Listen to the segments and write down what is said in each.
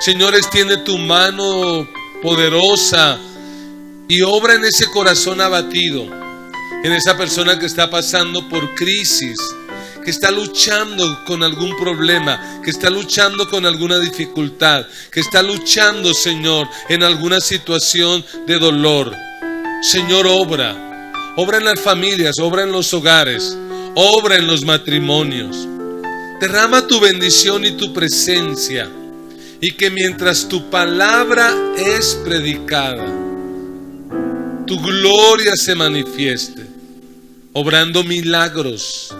Señor, extiende tu mano poderosa y obra en ese corazón abatido, en esa persona que está pasando por crisis, que está luchando con algún problema, que está luchando con alguna dificultad, que está luchando, Señor, en alguna situación de dolor. Señor, obra en las familias, obra en los hogares, obra en los matrimonios. Derrama tu bendición y tu presencia, y que mientras tu palabra es predicada, tu gloria se manifieste, obrando milagros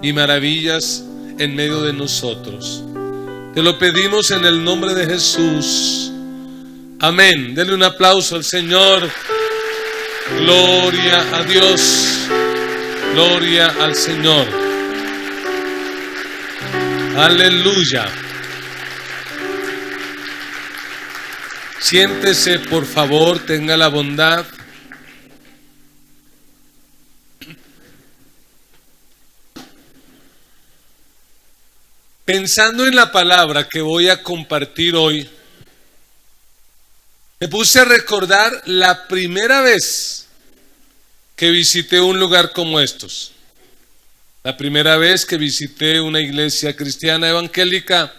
y maravillas en medio de nosotros. Te lo pedimos en el nombre de Jesús. Amén. Denle un aplauso al Señor. Gloria a Dios. Gloria al Señor. Aleluya. Siéntese, por favor, tenga la bondad. Pensando en la palabra que voy a compartir hoy, me puse a recordar la primera vez que visité un lugar como estos. La primera vez que visité una iglesia cristiana evangélica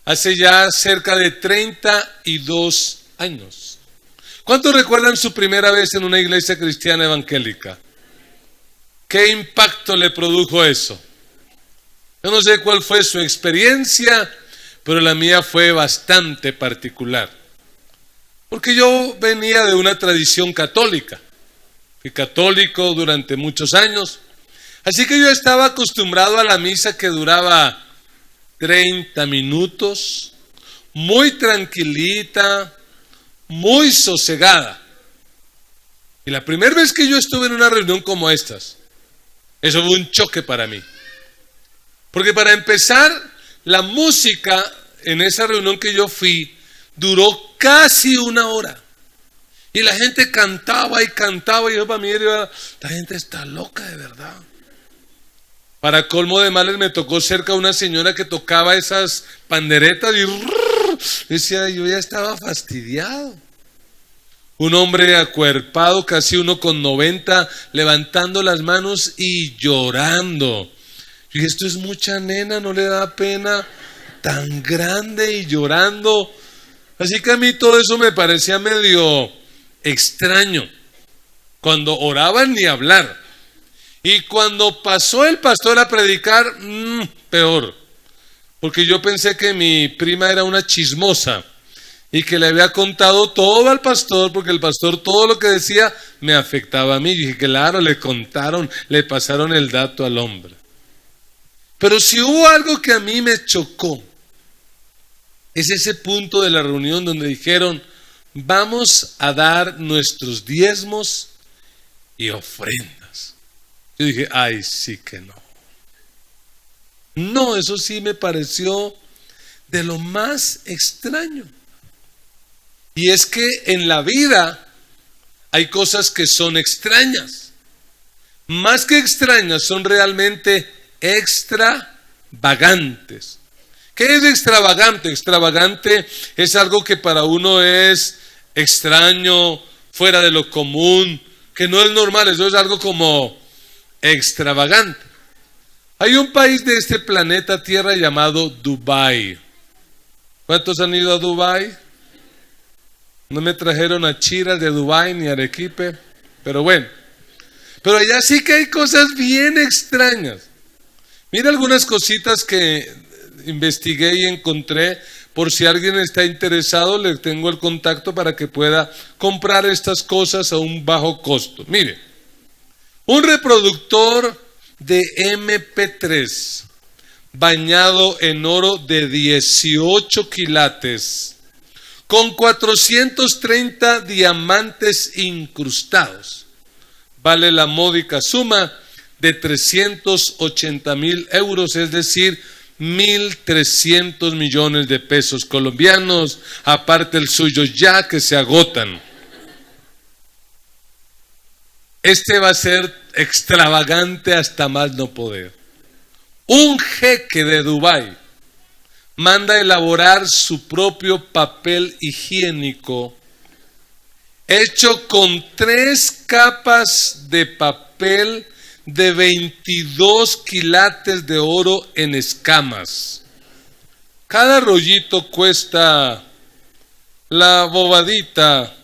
hace ya cerca de 32 años. ¿Cuántos recuerdan su primera vez en una iglesia cristiana evangélica? ¿Qué impacto le produjo eso? Yo no sé cuál fue su experiencia, pero la mía fue bastante particular. Porque yo venía de una tradición católica. Fui católico durante muchos años. Así que yo estaba acostumbrado a la misa que duraba 30 minutos, muy tranquilita, muy sosegada. Y la primera vez que yo estuve en una reunión como estas, eso fue un choque para mí. Porque para empezar, la música en esa reunión que yo fui duró casi 1 hora. Y la gente cantaba y cantaba, y yo para mí era, la gente está loca de verdad. Para colmo de males me tocó cerca una señora que tocaba esas panderetas y decía, yo ya estaba fastidiado. Un hombre acuerpado, casi 1,90, levantando las manos y llorando. Y dije, esto es mucha nena, no le da pena, tan grande y llorando. Así que a mí todo eso me parecía medio extraño. Cuando oraban ni hablar. Y cuando pasó el pastor a predicar, peor. Porque yo pensé que mi prima era una chismosa y que le había contado todo al pastor, porque el pastor todo lo que decía me afectaba a mí. Y dije, claro, le contaron, le pasaron el dato al hombre. Pero si hubo algo que a mí me chocó, es ese punto de la reunión donde dijeron, vamos a dar nuestros diezmos y ofrendas. Yo dije, ay, sí que no. No, eso sí me pareció de lo más extraño. Y es que en la vida hay cosas que son extrañas. Más que extrañas, son realmente extravagantes. ¿Qué es extravagante? Extravagante es algo que para uno es extraño, fuera de lo común, que no es normal. Eso es algo como extravagante. Hay un país de este planeta Tierra llamado Dubái. ¿Cuántos han ido a Dubái? No me trajeron a Chiras de Dubái ni a Arequipe, pero bueno. Pero allá sí que hay cosas bien extrañas. Mira algunas cositas que investigué y encontré. Por si alguien está interesado, le tengo el contacto para que pueda comprar estas cosas a un bajo costo. Mire, un reproductor de MP3 bañado en oro de 18 quilates con 430 diamantes incrustados vale la módica suma de 380,000 euros, es decir, 1.300 millones de pesos colombianos, aparte el suyo ya que se agotan. Este va a ser extravagante hasta más no poder. Un jeque de Dubái manda elaborar su propio papel higiénico hecho con 3 capas de papel de 22 quilates de oro en escamas. Cada rollito cuesta la bobadita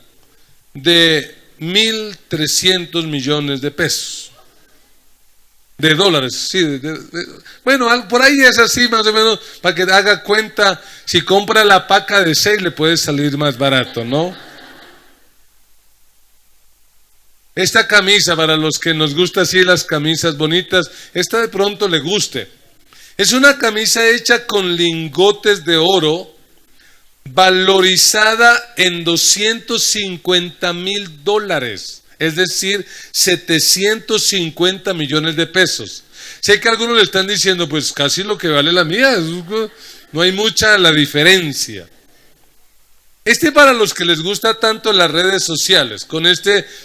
de 1.300 millones de pesos. De dólares, sí. Bueno, por ahí es así más o menos, para que haga cuenta, si compra la paca de 6 le puede salir más barato, ¿no? Esta camisa, para los que nos gustan así las camisas bonitas, esta de pronto le guste. Es una camisa hecha con lingotes de oro, valorizada en $250,000. Es decir, 750 millones de pesos. Sé que algunos le están diciendo, pues casi lo que vale la mía, no hay mucha la diferencia. Para los que les gusta tanto las redes sociales, con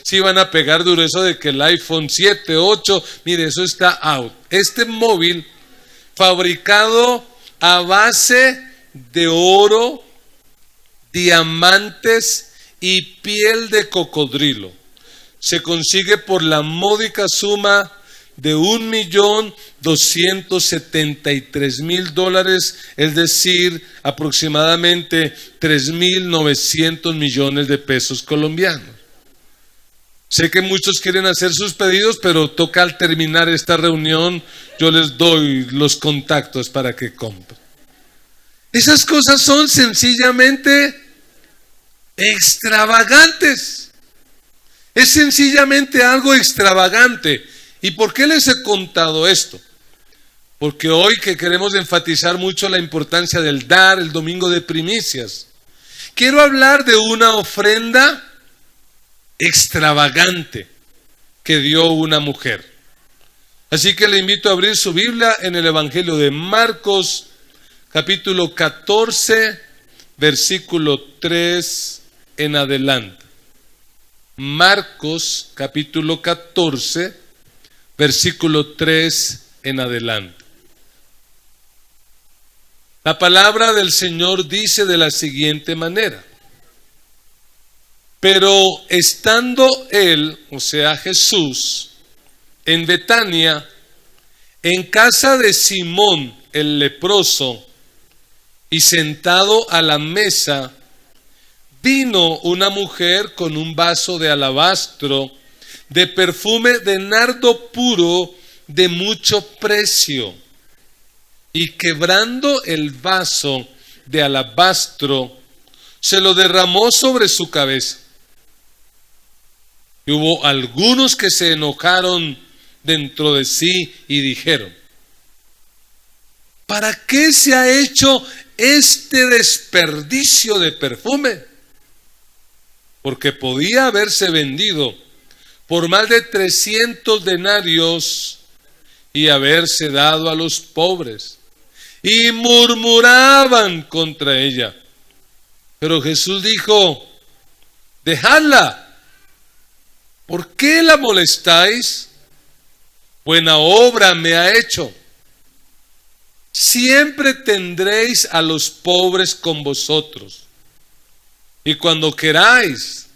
sí van a pegar duro eso de que el iPhone 7, 8, mire, eso está out. Móvil fabricado a base de oro, diamantes y piel de cocodrilo. Se consigue por la módica suma de $1.273.000, es decir, aproximadamente 3.900 millones de pesos colombianos. Sé que muchos quieren hacer sus pedidos, pero toca al terminar esta reunión, yo les doy los contactos para que compren. Esas cosas son sencillamente extravagantes. Es sencillamente algo extravagante. ¿Y por qué les he contado esto? Porque hoy que queremos enfatizar mucho la importancia del dar, el domingo de primicias, quiero hablar de una ofrenda extravagante que dio una mujer. Así que le invito a abrir su Biblia en el Evangelio de Marcos, capítulo 14, versículo 3 en adelante. Marcos capítulo 14, versículo 3 en adelante. La palabra del Señor dice de la siguiente manera: pero estando él, o sea Jesús, en Betania, en casa de Simón el leproso, y sentado a la mesa, vino una mujer con un vaso de alabastro de perfume de nardo puro de mucho precio, y quebrando el vaso de alabastro, se lo derramó sobre su cabeza. Y hubo algunos que se enojaron dentro de sí y dijeron: ¿para qué se ha hecho este desperdicio de perfume? Porque podía haberse vendido por más de 300 denarios y haberse dado a los pobres. Y murmuraban contra ella. Pero Jesús dijo: dejadla. ¿Por qué la molestáis? Buena obra me ha hecho. Siempre tendréis a los pobres con vosotros, y cuando queráis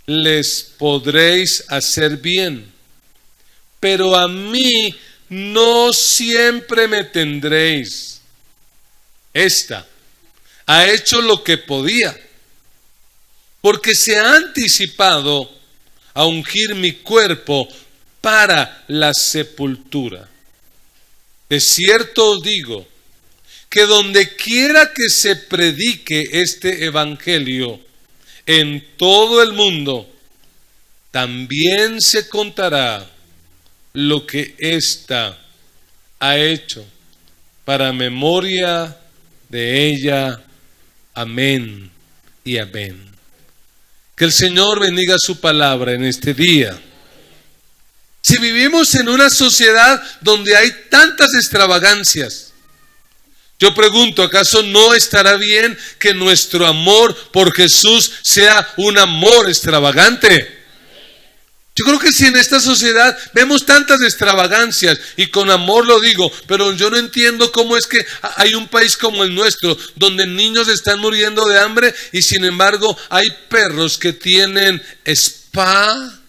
les podréis hacer bien, pero a mí no siempre me tendréis. Esta ha hecho lo que podía, porque se ha anticipado a ungir mi cuerpo para la sepultura. De cierto os digo que donde quiera que se predique este evangelio en todo el mundo, también se contará lo que ésta ha hecho para memoria de ella. Amén y amén. Que el Señor bendiga su palabra en este día. Si vivimos en una sociedad donde hay tantas extravagancias, yo pregunto, ¿acaso no estará bien que nuestro amor por Jesús sea un amor extravagante? Yo creo que si en esta sociedad vemos tantas extravagancias, y con amor lo digo, pero yo no entiendo cómo es que hay un país como el nuestro, donde niños están muriendo de hambre y sin embargo hay perros que tienen spa,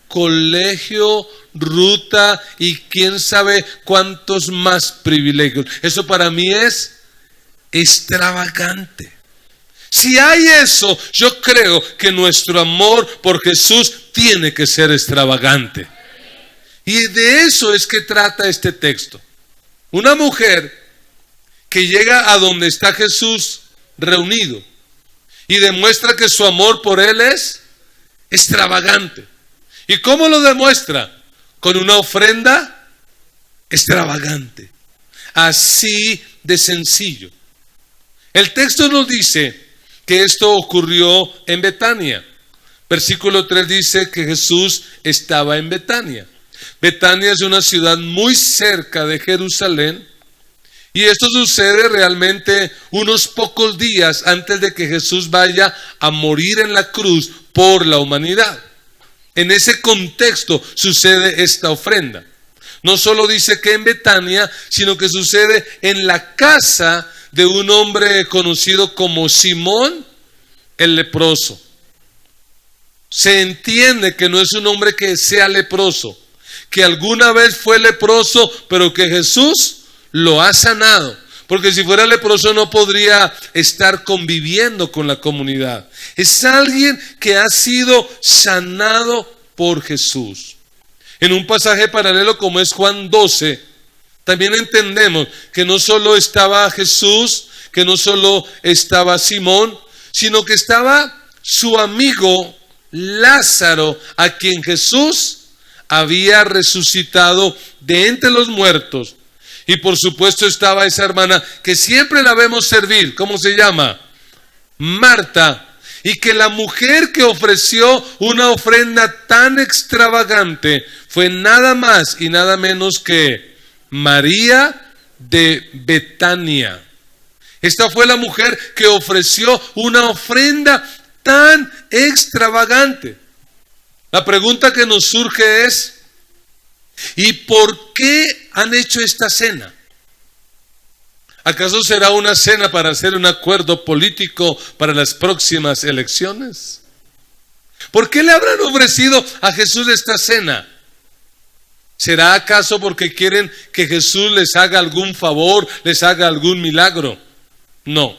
colegio, ruta y quién sabe cuántos más privilegios. Eso para mí es extravagante. Si hay eso, yo creo que nuestro amor por Jesús tiene que ser extravagante. Y de eso es que trata este texto. Una mujer que llega a donde está Jesús reunido y demuestra que su amor por él es extravagante. ¿Y cómo lo demuestra? Con una ofrenda extravagante. Así de sencillo. El texto nos dice que esto ocurrió en Betania. Versículo 3 dice que Jesús estaba en Betania. Betania es una ciudad muy cerca de Jerusalén y esto sucede realmente unos pocos días antes de que Jesús vaya a morir en la cruz por la humanidad. En ese contexto sucede esta ofrenda. No solo dice que en Betania, sino que sucede en la casa de un hombre conocido como Simón el leproso. Se entiende que no es un hombre que sea leproso, que alguna vez fue leproso, pero que Jesús lo ha sanado, porque si fuera leproso no podría estar conviviendo con la comunidad. Es alguien que ha sido sanado por Jesús. En un pasaje paralelo como es Juan 12, también entendemos que no solo estaba Jesús, que no solo estaba Simón, sino que estaba su amigo Lázaro, a quien Jesús había resucitado de entre los muertos. Y por supuesto estaba esa hermana que siempre la vemos servir. ¿Cómo se llama? Marta. Y que la mujer que ofreció una ofrenda tan extravagante fue nada más y nada menos que María de Betania. Esta fue la mujer que ofreció una ofrenda tan extravagante. La pregunta que nos surge es: ¿y por qué han hecho esta cena? ¿Acaso será una cena para hacer un acuerdo político para las próximas elecciones? ¿Por qué le habrán ofrecido a Jesús esta cena? ¿Será acaso porque quieren que Jesús les haga algún favor, les haga algún milagro? No.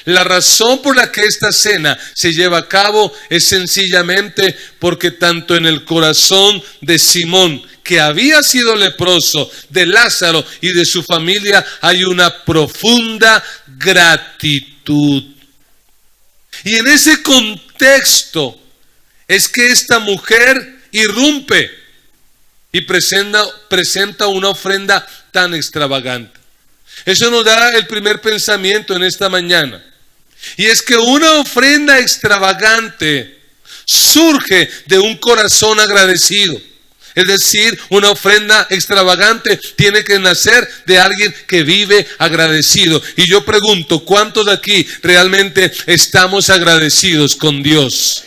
La razón por la que esta cena se lleva a cabo es sencillamente porque tanto en el corazón de Simón, que había sido leproso, de Lázaro y de su familia, hay una profunda gratitud. Y en ese contexto es que esta mujer irrumpe y presenta una ofrenda tan extravagante. Eso nos da el primer pensamiento en esta mañana. Y es que una ofrenda extravagante surge de un corazón agradecido. Es decir, una ofrenda extravagante tiene que nacer de alguien que vive agradecido. Y yo pregunto, ¿cuántos de aquí realmente estamos agradecidos con Dios?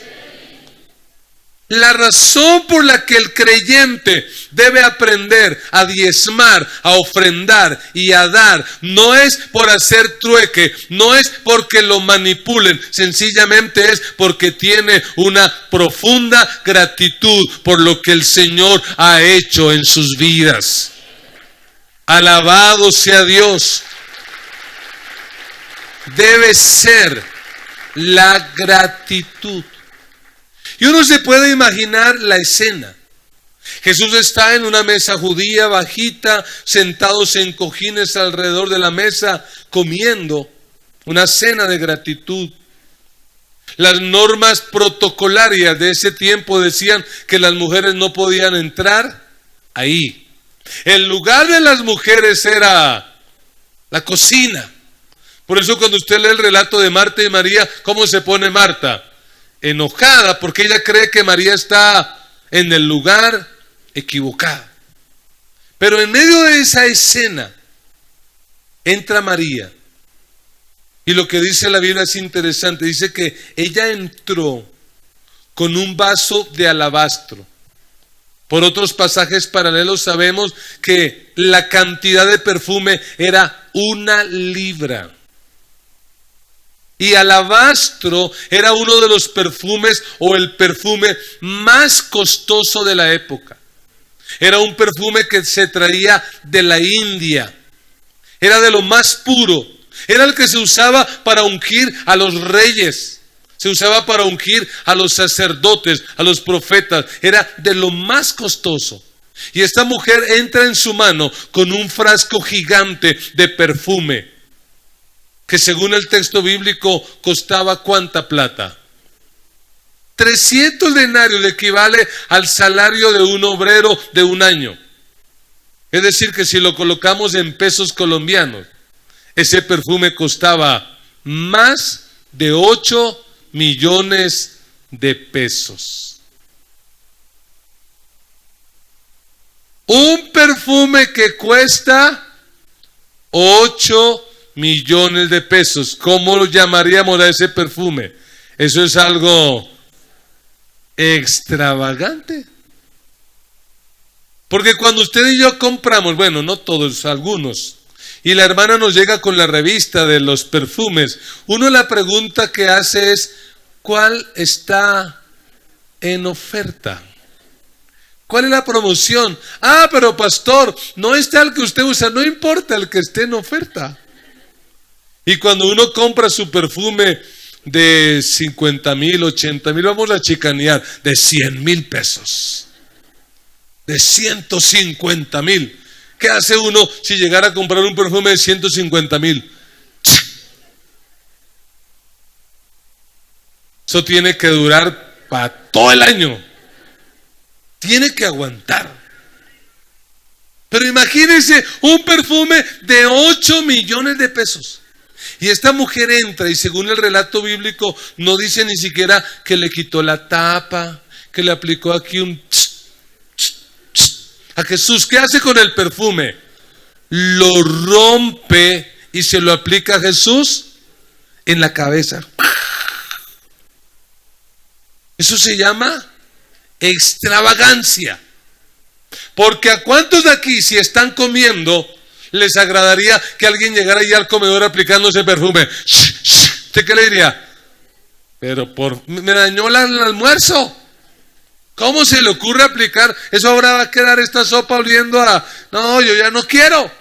La razón por la que el creyente debe aprender a diezmar, a ofrendar y a dar, no es por hacer trueque, no es porque lo manipulen, sencillamente es porque tiene una profunda gratitud por lo que el Señor ha hecho en sus vidas. Alabado sea Dios. Debe ser la gratitud. Y uno se puede imaginar la escena. Jesús está en una mesa judía bajita, sentados en cojines alrededor de la mesa, comiendo una cena de gratitud. Las normas protocolarias de ese tiempo decían que las mujeres no podían entrar ahí. El lugar de las mujeres era la cocina. Por eso cuando usted lee el relato de Marta y María, ¿cómo se pone Marta? Enojada porque ella cree que María está en el lugar equivocado. Pero en medio de esa escena entra María y lo que dice la Biblia es interesante. Dice que ella entró con un vaso de alabastro. Por otros pasajes paralelos sabemos que la cantidad de perfume era 1 libra. Y alabastro era uno de los perfumes o el perfume más costoso de la época. Era un perfume que se traía de la India. Era de lo más puro. Era el que se usaba para ungir a los reyes. Se usaba para ungir a los sacerdotes, a los profetas. Era de lo más costoso. Y esta mujer entra en su mano con un frasco gigante de perfume, que según el texto bíblico costaba ¿cuánta plata? 300 denarios, le equivale al salario de un obrero de un año. Es decir, que si lo colocamos en pesos colombianos, ese perfume costaba más de 8 millones de pesos. Un perfume que cuesta 8 millones de pesos. ¿Cómo lo llamaríamos a ese perfume? Eso es algo extravagante. Porque cuando usted y yo compramos, bueno, no todos, algunos, y la hermana nos llega con la revista de los perfumes, uno la pregunta que hace es, ¿cuál está en oferta? ¿Cuál es la promoción? Ah, pero pastor, no está el que usted usa, no importa el que esté en oferta. Y cuando uno compra su perfume de 50,000, 80,000, vamos a chicanear, de 100,000 pesos, de 150,000. ¿Qué hace uno si llegara a comprar un perfume de 150,000? Eso tiene que durar para todo el año. Tiene que aguantar. Pero imagínense un perfume de 8 millones de pesos. Y esta mujer entra y según el relato bíblico no dice ni siquiera que le quitó la tapa, que le aplicó aquí un a Jesús. ¿Qué hace con el perfume? Lo rompe y se lo aplica a Jesús en la cabeza. Eso se llama extravagancia. Porque a cuántos de aquí, si están comiendo, les agradaría que alguien llegara allí al comedor aplicando ese perfume? ¿Usted qué le diría? Pero me dañó el almuerzo. ¿Cómo se le ocurre aplicar? Eso ahora va a quedar esta sopa oliendo a... No, yo ya no quiero.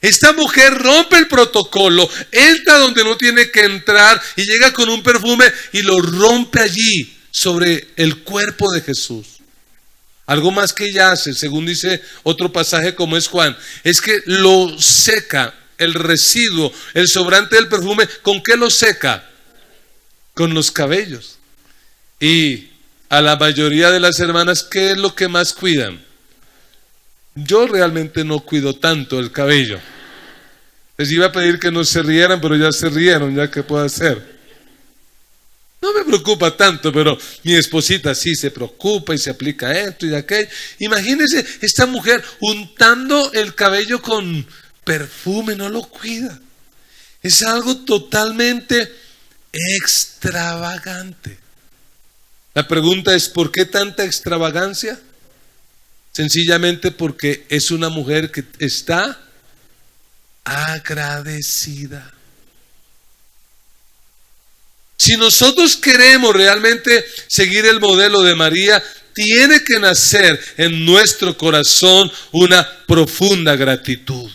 Esta mujer rompe el protocolo, entra donde no tiene que entrar y llega con un perfume y lo rompe allí sobre el cuerpo de Jesús. Algo más que ella hace, según dice otro pasaje como es Juan, es que lo seca, el residuo, el sobrante del perfume. ¿Con qué lo seca? Con los cabellos. Y a la mayoría de las hermanas, ¿qué es lo que más cuidan? Yo realmente no cuido tanto el cabello. Les iba a pedir que no se rieran, pero ya se rieron, ya que puedo hacer. No me preocupa tanto, pero mi esposita sí se preocupa y se aplica esto y aquello. Imagínense esta mujer untando el cabello con perfume, no lo cuida. Es algo totalmente extravagante. La pregunta es, ¿por qué tanta extravagancia? Sencillamente porque es una mujer que está agradecida. Si nosotros queremos realmente seguir el modelo de María, tiene que nacer en nuestro corazón una profunda gratitud.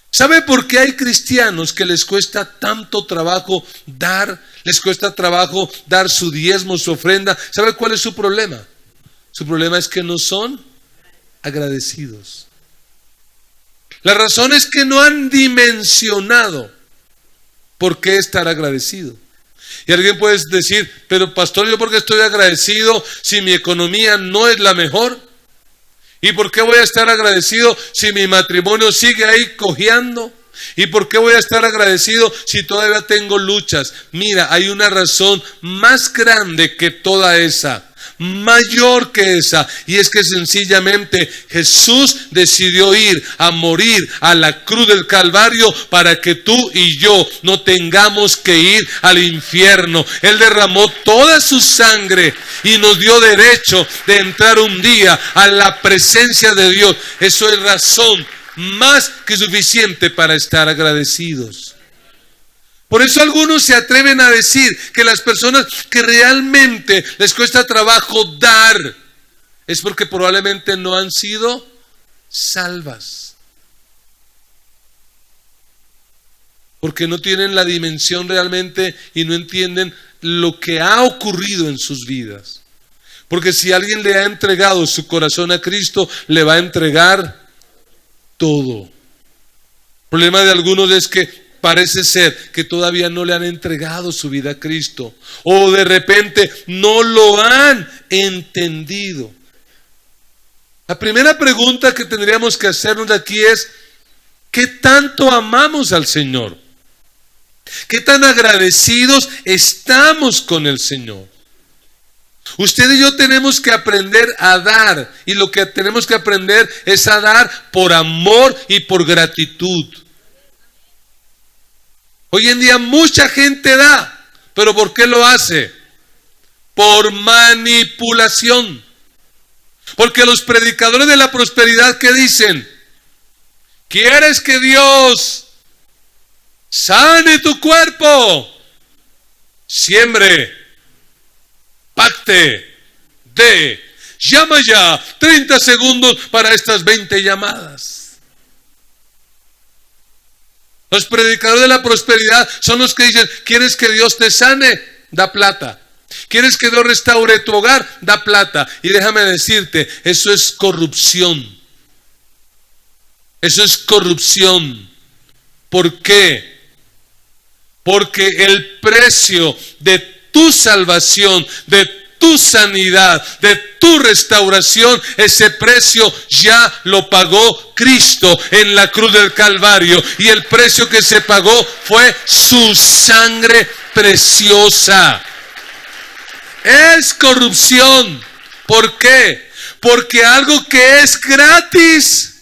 ¿Sabe por qué hay cristianos que les cuesta tanto trabajo dar? Les cuesta trabajo dar su diezmo, su ofrenda. ¿Sabe cuál es su problema? Su problema es que no son agradecidos. La razón es que no han dimensionado por qué estar agradecido. Y alguien puede decir, pero pastor, ¿yo por qué estoy agradecido si mi economía no es la mejor? ¿Y por qué voy a estar agradecido si mi matrimonio sigue ahí cojeando? ¿Y por qué voy a estar agradecido si todavía tengo luchas? Mira, hay una razón más grande que toda esa, mayor que esa, y es que sencillamente Jesús decidió ir a morir a la cruz del Calvario para que tú y yo no tengamos que ir al infierno. Él derramó toda su sangre y nos dio derecho de entrar un día a la presencia de Dios. Eso es razón más que suficiente para estar agradecidos. Por eso algunos se atreven a decir que las personas que realmente les cuesta trabajo dar es porque probablemente no han sido salvas. Porque no tienen la dimensión realmente y no entienden lo que ha ocurrido en sus vidas. Porque si alguien le ha entregado su corazón a Cristo, le va a entregar todo. El problema de algunos es que parece ser que todavía no le han entregado su vida a Cristo, o de repente no lo han entendido. La primera pregunta que tendríamos que hacernos aquí es: ¿qué tanto amamos al Señor? ¿Qué tan agradecidos estamos con el Señor? Usted y yo tenemos que aprender a dar, y lo que tenemos que aprender es a dar por amor y por gratitud. Hoy en día mucha gente da, pero ¿por qué lo hace? Por manipulación. Porque los predicadores de la prosperidad, ¿qué dicen? ¿Quieres que Dios sane tu cuerpo? Siembre, pacte, dé, llama ya, 30 segundos para estas 20 llamadas. Los predicadores de la prosperidad son los que dicen: ¿quieres que Dios te sane? Da plata. ¿Quieres que Dios restaure tu hogar? Da plata. Y déjame decirte, eso es corrupción. Eso es corrupción. ¿Por qué? Porque el precio de tu salvación, de tu sanidad, de tu restauración, ese precio ya lo pagó Cristo en la cruz del Calvario, y el precio que se pagó fue su sangre preciosa. Es corrupción. ¿Por qué? Porque algo que es gratis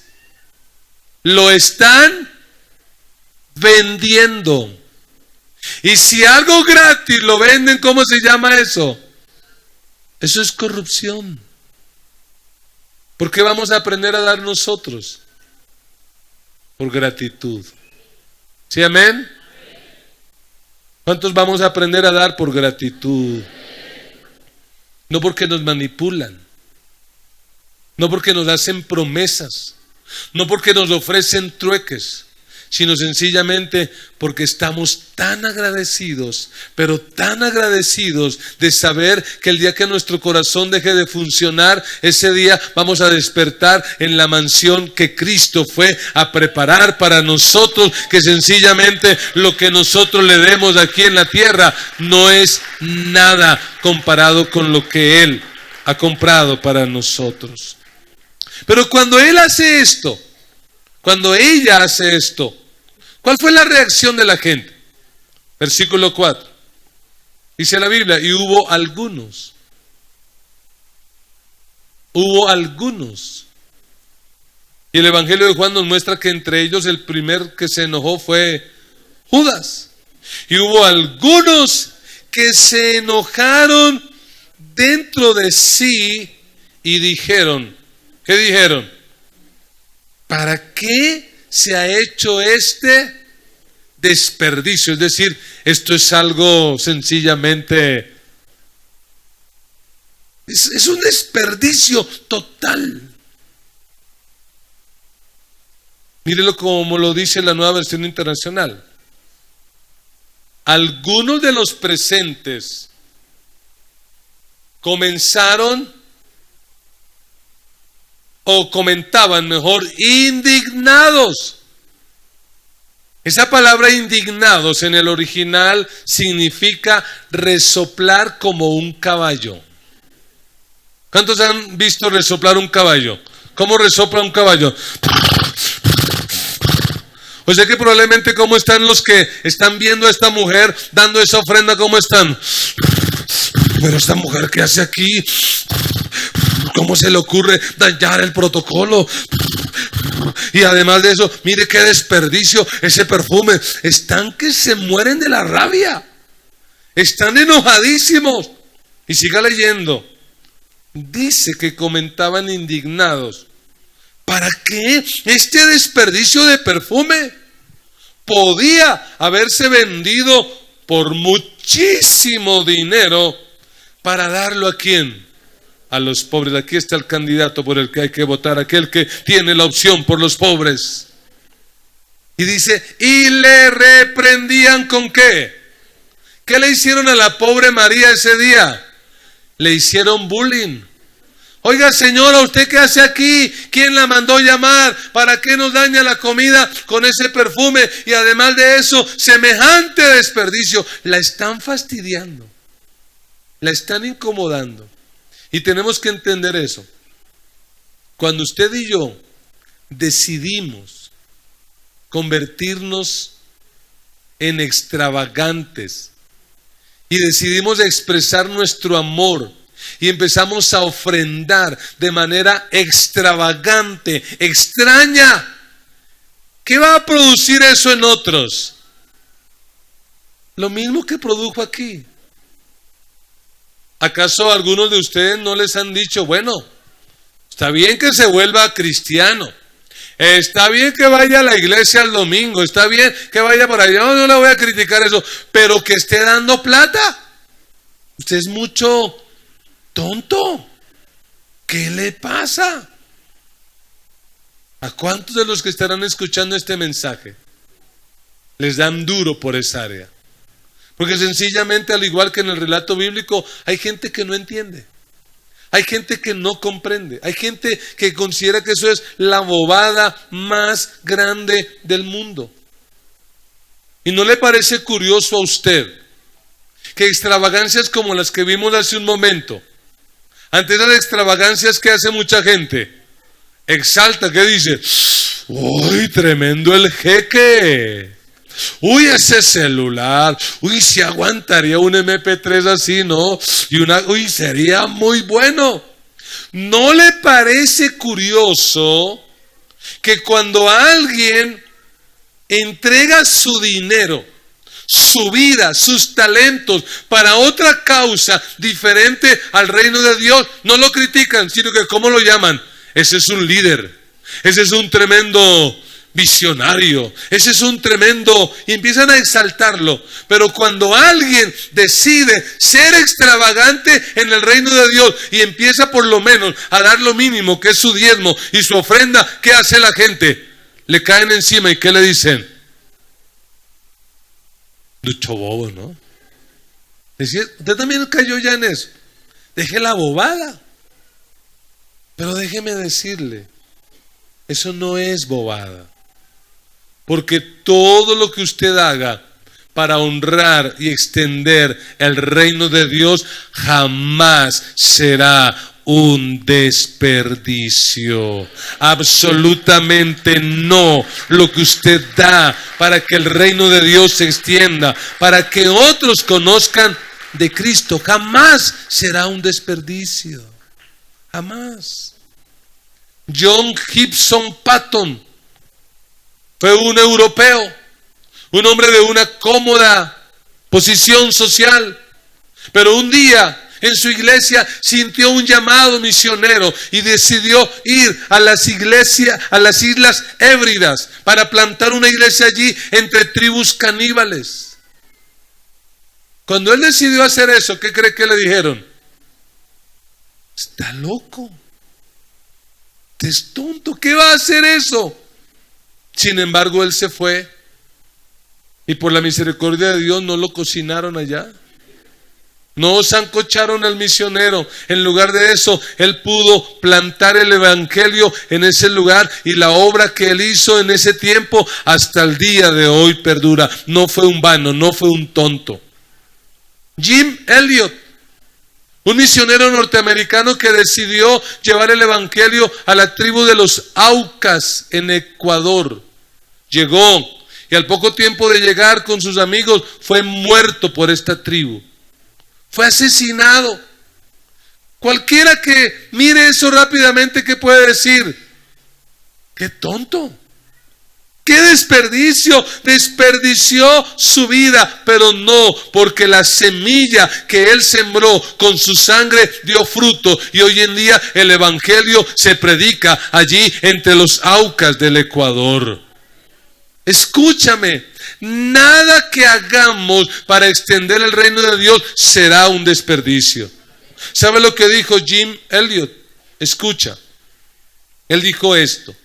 lo están vendiendo. Y si algo gratis lo venden, ¿cómo se llama eso? Eso es corrupción. ¿Por qué vamos a aprender a dar nosotros? Por gratitud. ¿Sí, amén? ¿Cuántos vamos a aprender a dar por gratitud? No porque nos manipulan, no porque nos hacen promesas, no porque nos ofrecen trueques, sino sencillamente porque estamos tan agradecidos, pero tan agradecidos de saber que el día que nuestro corazón deje de funcionar, ese día vamos a despertar en la mansión que Cristo fue a preparar para nosotros, que sencillamente lo que nosotros le demos aquí en la tierra no es nada comparado con lo que Él ha comprado para nosotros. Pero cuando Él hace esto, cuando ella hace esto, ¿cuál fue la reacción de la gente? Versículo 4. Dice la Biblia: y hubo algunos. Y el Evangelio de Juan nos muestra que entre ellos el primer que se enojó fue Judas. Y hubo algunos que se enojaron dentro de sí y dijeron, ¿qué dijeron? ¿Para qué se ha hecho este desperdicio? Es decir, esto es algo sencillamente, es un desperdicio total. Mírelo como lo dice la Nueva Versión Internacional. Algunos de los presentes comentaban mejor, indignados. Esa palabra indignados en el original significa resoplar como un caballo. ¿Cuántos han visto resoplar un caballo? ¿Cómo resopla un caballo? O sea que probablemente cómo están los que están viendo a esta mujer dando esa ofrenda, ¿cómo están? pero esta mujer, ¿qué hace aquí? ¿Cómo se le ocurre dañar el protocolo? Y además de eso, mire qué desperdicio ese perfume. Están que se mueren de la rabia. Están enojadísimos. Y siga leyendo. Dice que comentaban indignados. ¿Para qué este desperdicio de perfume? Podía haberse vendido por muchísimo dinero para darlo ¿a quién? A los pobres. Aquí está el candidato por el que hay que votar, aquel que tiene la opción por los pobres. Y dice, y le reprendían ¿con qué? ¿Qué le hicieron a la pobre María ese día? Le hicieron bullying. Oiga, señora, ¿usted qué hace aquí? ¿Quién la mandó llamar? ¿Para qué nos daña la comida con ese perfume? Y además de eso, semejante desperdicio. La están fastidiando. La están incomodando. Y tenemos que entender eso. Cuando usted y yo decidimos convertirnos en extravagantes y decidimos expresar nuestro amor y empezamos a ofrendar de manera extravagante, extraña, ¿qué va a producir eso en otros? Lo mismo que produjo aquí. ¿Acaso algunos de ustedes no les han dicho, bueno, está bien que se vuelva cristiano, está bien que vaya a la iglesia el domingo, está bien que vaya por allá, no le voy a criticar eso, pero que esté dando plata? Usted es mucho tonto. ¿Qué le pasa? ¿A cuántos de los que estarán escuchando este mensaje les dan duro por esa área? Porque sencillamente, al igual que en el relato bíblico, hay gente que no entiende. Hay gente que no comprende. Hay gente que considera que eso es la bobada más grande del mundo. ¿Y no le parece curioso a usted que extravagancias como las que vimos hace un momento, ante esas extravagancias que hace mucha gente, exalta, ¿qué dice? ¡Uy, tremendo el jeque! Uy, ese celular, uy, si aguantaría un MP3 así, ¿no? Uy, sería muy bueno. ¿No le parece curioso que cuando alguien entrega su dinero, su vida, sus talentos para otra causa diferente al reino de Dios, no lo critican, sino que ¿cómo lo llaman? Ese es un líder, ese es un tremendo visionario, ese es un tremendo, y empiezan a exaltarlo. Pero cuando alguien decide ser extravagante en el reino de Dios y empieza por lo menos a dar lo mínimo, que es su diezmo y su ofrenda, ¿qué hace la gente? Le caen encima y ¿qué le dicen? Lucho bobo, ¿no? Decía, usted también cayó ya en eso. Deje la bobada. Pero déjeme decirle, eso no es bobada. Porque todo lo que usted haga para honrar y extender el reino de Dios jamás será un desperdicio. Absolutamente no. Lo que usted da para que el reino de Dios se extienda, para que otros conozcan de Cristo, jamás será un desperdicio. Jamás. John Gibson Patton fue un europeo, un hombre de una cómoda posición social, pero un día en su iglesia sintió un llamado misionero y decidió ir a las iglesias, a las Islas Hébridas, para plantar una iglesia allí entre tribus caníbales. Cuando él decidió hacer eso, ¿qué cree que le dijeron? Está loco, es tonto, ¿qué va a hacer eso? Sin embargo, él se fue y por la misericordia de Dios no lo cocinaron allá. No sancocharon al misionero. En lugar de eso, él pudo plantar el evangelio en ese lugar, y la obra que él hizo en ese tiempo hasta el día de hoy perdura. No fue un vano, no fue un tonto. Jim Elliot, un misionero norteamericano que decidió llevar el evangelio a la tribu de los Aucas en Ecuador, llegó y al poco tiempo de llegar con sus amigos fue muerto por esta tribu. fue asesinado. Cualquiera que mire eso rápidamente, ¿qué puede decir? ¡Qué tonto! ¡Qué desperdicio! Desperdició su vida, pero no, porque la semilla que él sembró con su sangre dio fruto, y hoy en día el evangelio se predica allí entre los Aucas del Ecuador. Escúchame, nada que hagamos para extender el reino de Dios será un desperdicio. ¿Sabe lo que dijo Jim Elliot? Escucha, él dijo esto: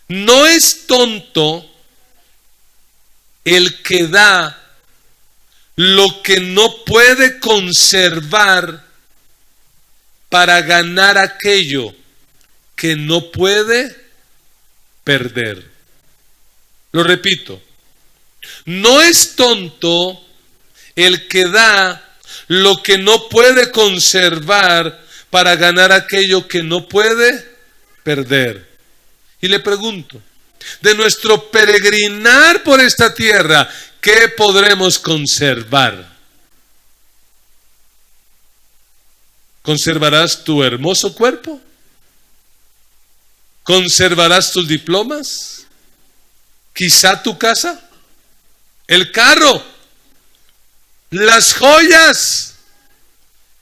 no es tonto el que da lo que no puede conservar para ganar aquello que no puede perder. Lo repito, no es tonto el que da lo que no puede conservar para ganar aquello que no puede perder. Y le pregunto, de nuestro peregrinar por esta tierra, ¿qué podremos conservar? ¿Conservarás tu hermoso cuerpo? ¿Conservarás tus diplomas? ¿Quizá tu casa? ¿El carro? ¿Las joyas?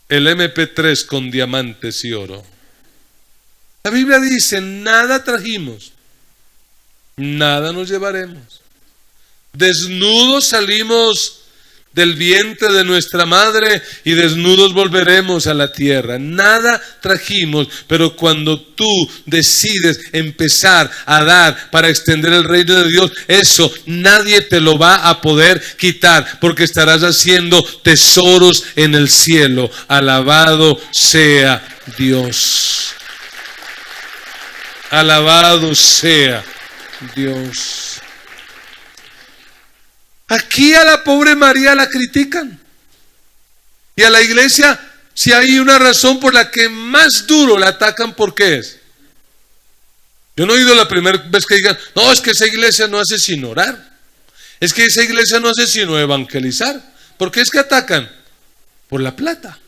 ¿El MP3 con diamantes y oro? La Biblia dice, nada trajimos, nada nos llevaremos. Desnudos salimos del vientre de nuestra madre y desnudos volveremos a la tierra. Nada trajimos, pero cuando tú decides empezar a dar para extender el reino de Dios, eso nadie te lo va a poder quitar, porque estarás haciendo tesoros en el cielo. Alabado sea Dios. Alabado sea Dios. Aquí a la pobre María la critican. Y a la iglesia, si hay una razón por la que más duro la atacan, ¿por qué es? Yo no he oído la primera vez que digan, no, es que esa iglesia no hace sino orar. Es que esa iglesia no hace sino evangelizar. ¿Por qué es que atacan? Por la plata.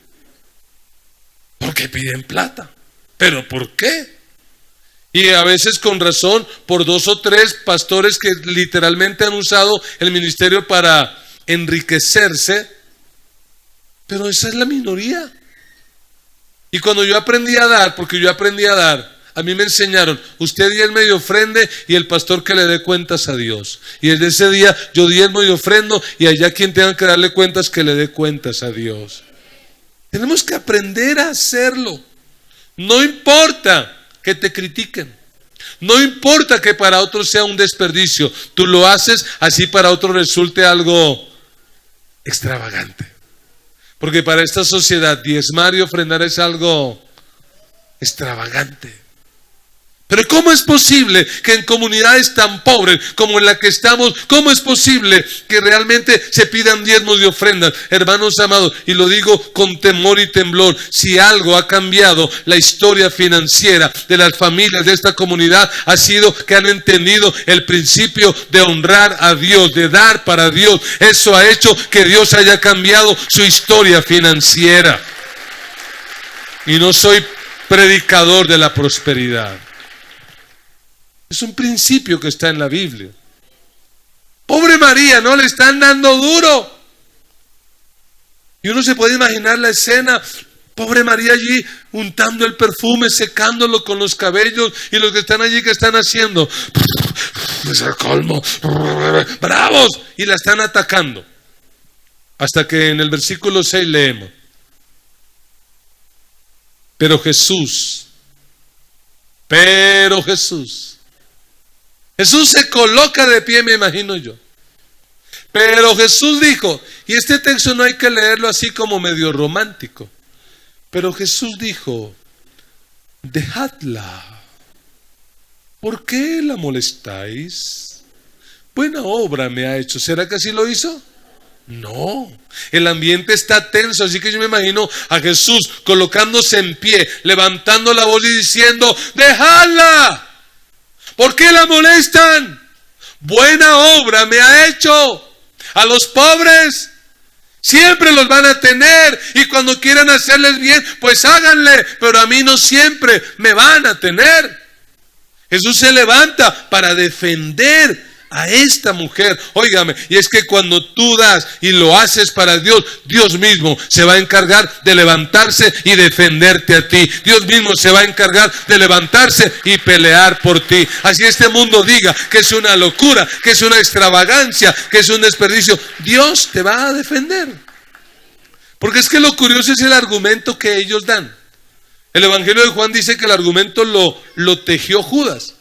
Porque piden plata. ¿Pero por qué? Y a veces con razón, por 2 o 3 pastores que literalmente han usado el ministerio para enriquecerse, pero esa es la minoría. Y cuando yo aprendí a dar, porque yo aprendí a dar, a mí me enseñaron, usted diezme y ofrende, y el pastor que le dé cuentas a Dios. Y desde ese día yo diezmo y ofrendo, y allá quien tenga que darle cuentas, que le dé cuentas a Dios. Tenemos que aprender a hacerlo. No importa que te critiquen. No importa que para otros sea un desperdicio. Tú lo haces, así para otros resulte algo extravagante. Porque para esta sociedad diezmar y ofrendar es algo extravagante. Pero ¿cómo es posible que en comunidades tan pobres como en la que estamos, cómo es posible que realmente se pidan diezmos y ofrendas? Hermanos amados, y lo digo con temor y temblor, si algo ha cambiado la historia financiera de las familias de esta comunidad, ha sido que han entendido el principio de honrar a Dios, de dar para Dios. Eso ha hecho que Dios haya cambiado su historia financiera. Y no soy predicador de la prosperidad. Es un principio que está en la Biblia. Pobre María, no le están dando duro. Y uno se puede imaginar la escena. Pobre María allí untando el perfume, secándolo con los cabellos. Y los que están allí, ¿qué están haciendo? Es el colmo. ¡Bravos! Y la están atacando. Hasta que en el versículo 6 leemos. Pero Jesús se coloca de pie, me imagino yo. Pero Jesús dijo, y este texto no hay que leerlo así como medio romántico, pero Jesús dijo, dejadla. ¿Por qué la molestáis? Buena obra me ha hecho. ¿Será que así lo hizo? No, el ambiente está tenso, así que yo me imagino a Jesús colocándose en pie, levantando la voz y diciendo, dejadla. ¿Por qué la molestan? Buena obra me ha hecho. A los pobres Siempre los van a tener, y cuando quieran hacerles bien, pues háganle, pero a mí no siempre me van a tener. Jesús se levanta para defender a esta mujer. Óigame, y es que cuando tú das y lo haces para Dios, Dios mismo se va a encargar de levantarse y defenderte a ti. Dios mismo se va a encargar de levantarse y pelear por ti. Así este mundo diga que es una locura, que es una extravagancia, que es un desperdicio, Dios te va a defender. Porque es que lo curioso es el argumento que ellos dan. El Evangelio de Juan dice que el argumento lo tejió Judas.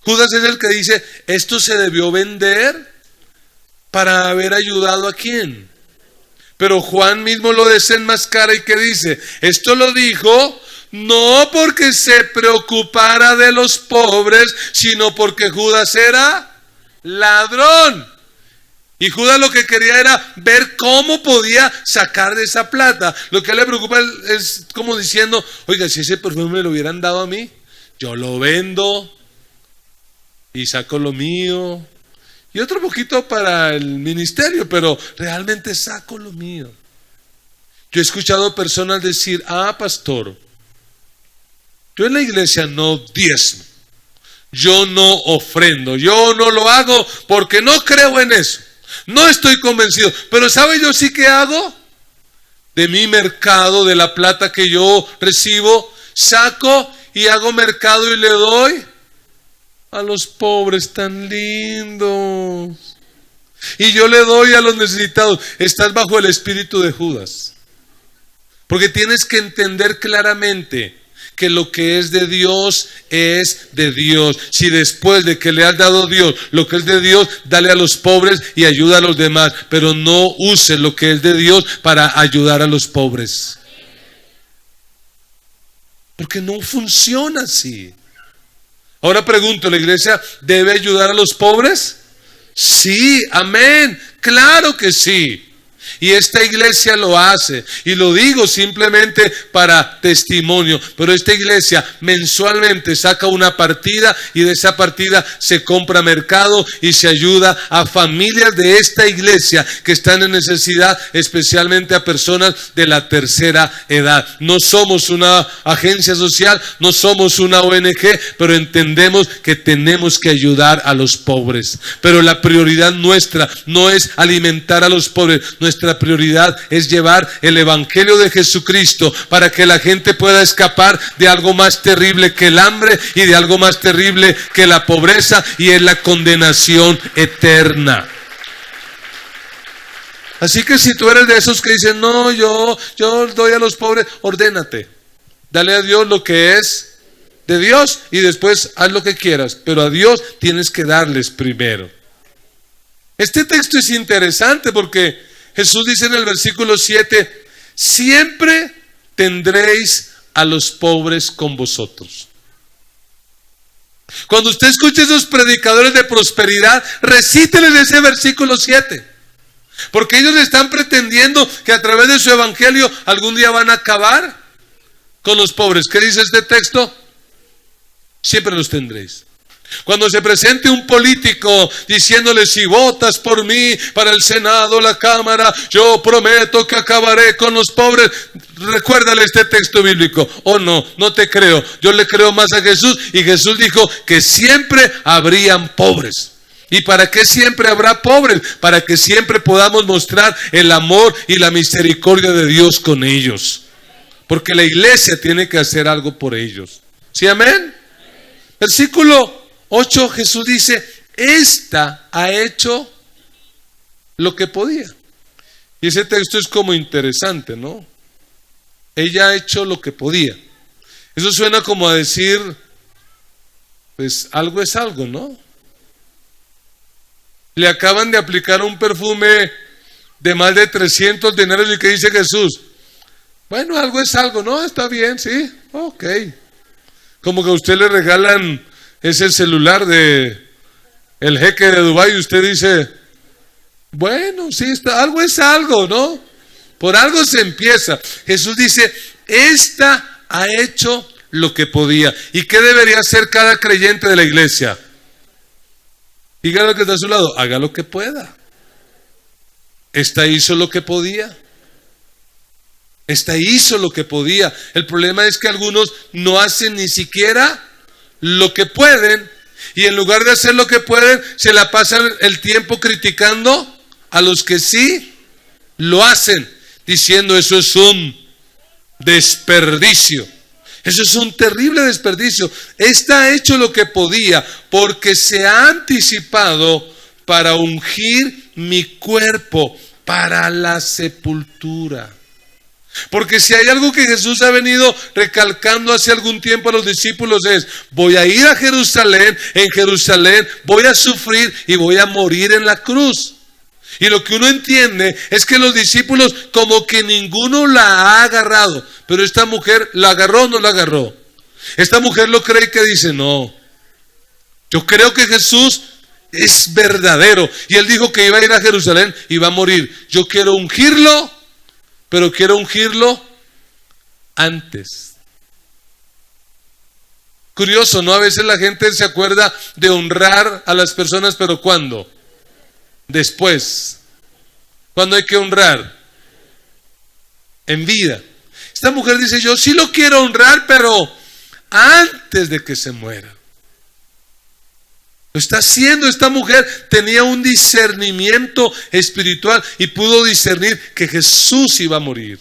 Judas es el que dice, esto se debió vender para haber ayudado a quién. Pero Juan mismo lo desenmascara y que dice, esto lo dijo no porque se preocupara de los pobres, sino porque Judas era ladrón. Y Judas lo que quería era ver cómo podía sacar de esa plata. Lo que a él le preocupa es como diciendo, oiga, si ese perfume me lo hubieran dado a mí, yo lo vendo y saco lo mío y otro poquito para el ministerio, pero realmente saco lo mío. Yo he escuchado personas decir, pastor, yo en la iglesia no diezmo, yo no ofrendo, yo no lo hago porque no creo en eso, no estoy convencido, pero ¿sabe yo sí que hago? De mi mercado, de la plata que yo recibo, saco y hago mercado y le doy a los pobres tan lindos. Y yo le doy a los necesitados. Estás bajo el espíritu de Judas. Porque tienes que entender claramente que lo que es de Dios es de Dios. Si después de que le has dado a Dios lo que es de Dios, dale a los pobres y ayuda a los demás. Pero no uses lo que es de Dios para ayudar a los pobres. Porque no funciona así. Ahora pregunto, ¿la iglesia debe ayudar a los pobres? Sí, amén, claro que sí. Y esta iglesia lo hace, y lo digo simplemente para testimonio, pero esta iglesia mensualmente saca una partida y de esa partida se compra mercado y se ayuda a familias de esta iglesia que están en necesidad, especialmente a personas de la tercera edad. No somos una agencia social, no somos una ONG, pero entendemos que tenemos que ayudar a los pobres. Pero la prioridad nuestra no es alimentar a los pobres, nuestra prioridad es llevar el evangelio de Jesucristo para que la gente pueda escapar de algo más terrible que el hambre y de algo más terrible que la pobreza, y es la condenación eterna. Así que si tú eres de esos que dicen, no, yo doy a los pobres, ordénate, dale a Dios lo que es de Dios y después haz lo que quieras, pero a Dios tienes que darles primero. Este texto es interesante porque Jesús dice en el versículo 7, siempre tendréis a los pobres con vosotros. Cuando usted escuche esos predicadores de prosperidad, recíteles ese versículo 7. Porque ellos están pretendiendo que a través de su evangelio algún día van a acabar con los pobres. ¿Qué dice este texto? Siempre los tendréis. Cuando se presente un político diciéndole, si votas por mí para el Senado, la Cámara, yo prometo que acabaré con los pobres, recuérdale este texto bíblico. Oh no, no te creo, yo le creo más a Jesús, y Jesús dijo que siempre habrían pobres. ¿Y para qué siempre habrá pobres? Para que siempre podamos mostrar el amor y la misericordia de Dios con ellos, porque la iglesia tiene que hacer algo por ellos. ¿Sí, amén? Versículo 8, Jesús dice, esta ha hecho lo que podía. Y ese texto es como interesante, ¿no? Ella ha hecho lo que podía. Eso suena como a decir, pues algo es algo, ¿no? Le acaban de aplicar un perfume de más de 300 denarios y ¿qué dice Jesús? Bueno, algo es algo, ¿no? Está bien, sí, ok. Como que a usted le regalan ese celular de el jeque de Dubái y usted dice, bueno, sí, algo es algo, ¿no? Por algo se empieza. Jesús dice, esta ha hecho lo que podía. ¿Y qué debería hacer cada creyente de la iglesia? Dígale lo que está a su lado, haga lo que pueda. Esta hizo lo que podía. Esta hizo lo que podía. El problema es que algunos no hacen ni siquiera lo que pueden, y en lugar de hacer lo que pueden, se la pasan el tiempo criticando a los que sí lo hacen, diciendo eso es un desperdicio. Eso es un terrible desperdicio. Esta ha hecho lo que podía porque se ha anticipado para ungir mi cuerpo para la sepultura. Porque si hay algo que Jesús ha venido recalcando hace algún tiempo a los discípulos es: voy a ir a Jerusalén, en Jerusalén voy a sufrir y voy a morir en la cruz. Y lo que uno entiende es que los discípulos como que ninguno la ha agarrado, pero esta mujer la agarró o no la agarró. Esta mujer lo cree, que dice: no, yo creo que Jesús es verdadero, y él dijo que iba a ir a Jerusalén y va a morir. Yo quiero ungirlo, pero quiero ungirlo antes. Curioso, ¿no? A veces la gente se acuerda de honrar a las personas, pero ¿cuándo? Después. ¿Cuándo hay que honrar? En vida. Esta mujer dice: yo sí lo quiero honrar, pero antes de que se muera. Lo está haciendo. Esta mujer tenía un discernimiento espiritual y pudo discernir que Jesús iba a morir.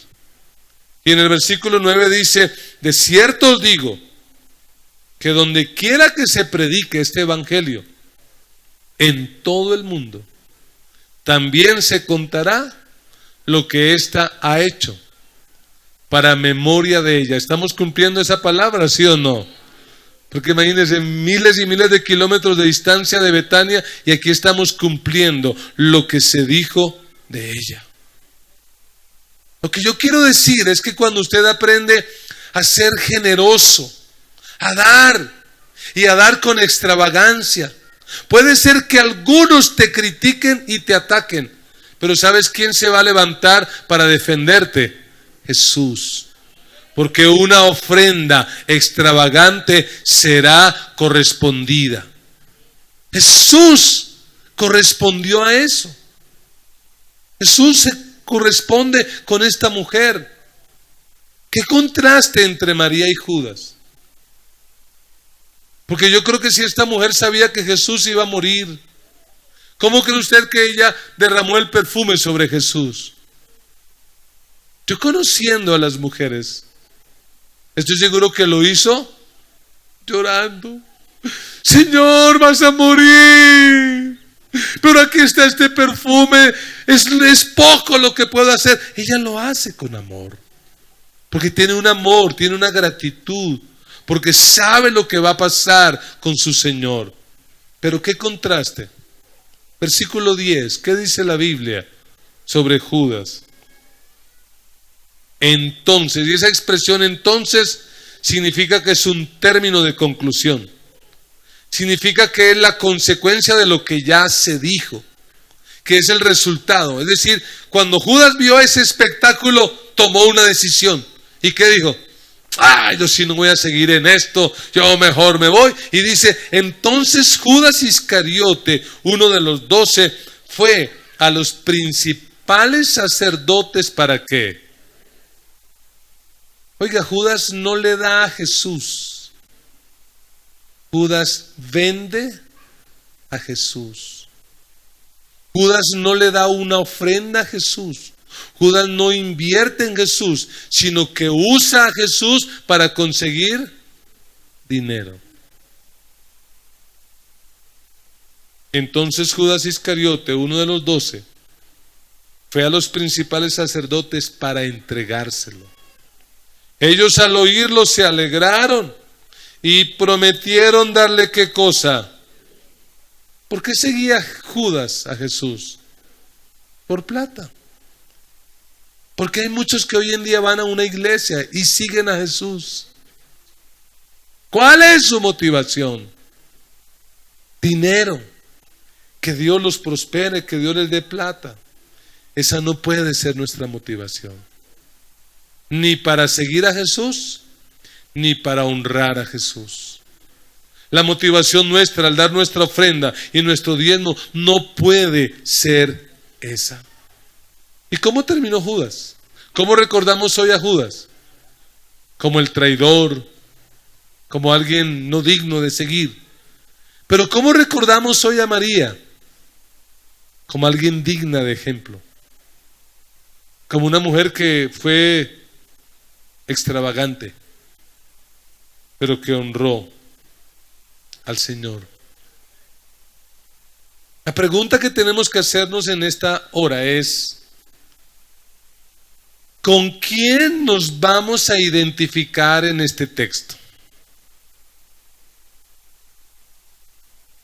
Y en el versículo 9 dice: de cierto os digo que donde quiera que se predique este evangelio en todo el mundo, también se contará lo que ésta ha hecho para memoria de ella. ¿Estamos cumpliendo esa palabra, sí o no? Porque imagínense, miles y miles de kilómetros de distancia de Betania, y aquí estamos cumpliendo lo que se dijo de ella. Lo que yo quiero decir es que cuando usted aprende a ser generoso, a dar, y a dar con extravagancia, puede ser que algunos te critiquen y te ataquen, pero ¿sabes quién se va a levantar para defenderte? Jesús. Porque una ofrenda extravagante será correspondida. Jesús correspondió a eso. Jesús se corresponde con esta mujer. ¿Qué contraste entre María y Judas? Porque yo creo que si esta mujer sabía que Jesús iba a morir, ¿cómo cree usted que ella derramó el perfume sobre Jesús? Yo, conociendo a las mujeres, estoy seguro que lo hizo llorando. Señor, vas a morir, pero aquí está este perfume, es poco lo que puedo hacer. Ella lo hace con amor, porque tiene un amor, tiene una gratitud, porque sabe lo que va a pasar con su Señor. Pero qué contraste. Versículo 10, ¿qué dice la Biblia sobre Judas? Entonces, y esa expresión entonces significa que es un término de conclusión. Significa que es la consecuencia de lo que ya se dijo, que es el resultado. Es decir, cuando Judas vio ese espectáculo, tomó una decisión. ¿Y qué dijo? Yo sí no voy a seguir en esto, yo mejor me voy. Y dice: entonces Judas Iscariote, uno de los 12, fue a los principales sacerdotes. ¿Para qué? Oiga, Judas no le da a Jesús. Judas vende a Jesús. Judas no le da una ofrenda a Jesús. Judas no invierte en Jesús, sino que usa a Jesús para conseguir dinero. Entonces Judas Iscariote, uno de los 12, fue a los principales sacerdotes para entregárselo. Ellos al oírlo se alegraron y prometieron darle ¿qué cosa? ¿Por qué seguía Judas a Jesús? Por plata. Porque hay muchos que hoy en día van a una iglesia y siguen a Jesús. ¿Cuál es su motivación? Dinero. Que Dios los prospere, que Dios les dé plata. Esa no puede ser nuestra motivación. Ni para seguir a Jesús, ni para honrar a Jesús. La motivación nuestra al dar nuestra ofrenda y nuestro diezmo no puede ser esa. ¿Y cómo terminó Judas? ¿Cómo recordamos hoy a Judas? Como el traidor, como alguien no digno de seguir. Pero ¿cómo recordamos hoy a María? Como alguien digna de ejemplo. Como una mujer que fue extravagante, pero que honró al Señor. La pregunta que tenemos que hacernos en esta hora es: ¿con quién nos vamos a identificar en este texto?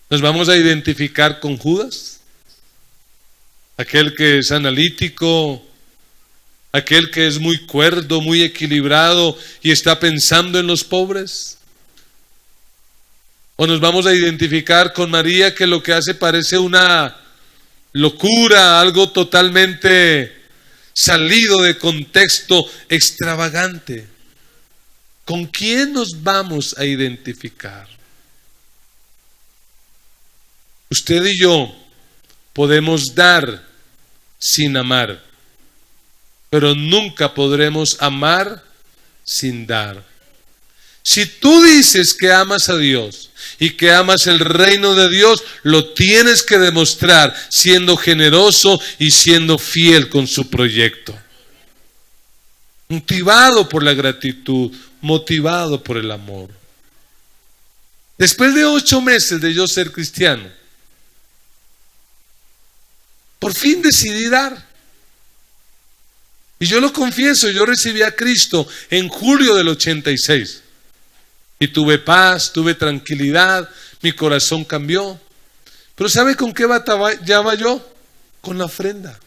¿Nos vamos a identificar con Judas? Aquel que es analítico, aquel que es muy cuerdo, muy equilibrado y está pensando en los pobres. ¿O nos vamos a identificar con María, que lo que hace parece una locura, algo totalmente salido de contexto, extravagante? ¿Con quién nos vamos a identificar? Usted y yo podemos dar sin amar, pero nunca podremos amar sin dar. Si tú dices que amas a Dios y que amas el reino de Dios, lo tienes que demostrar siendo generoso y siendo fiel con su proyecto. Motivado por la gratitud, motivado por el amor. Después de 8 meses de yo ser cristiano, por fin decidí dar. Y yo lo confieso, yo recibí a Cristo en julio del 86. Y tuve paz, tuve tranquilidad, mi corazón cambió. Pero ¿sabe con qué batallaba yo? Con la ofrenda.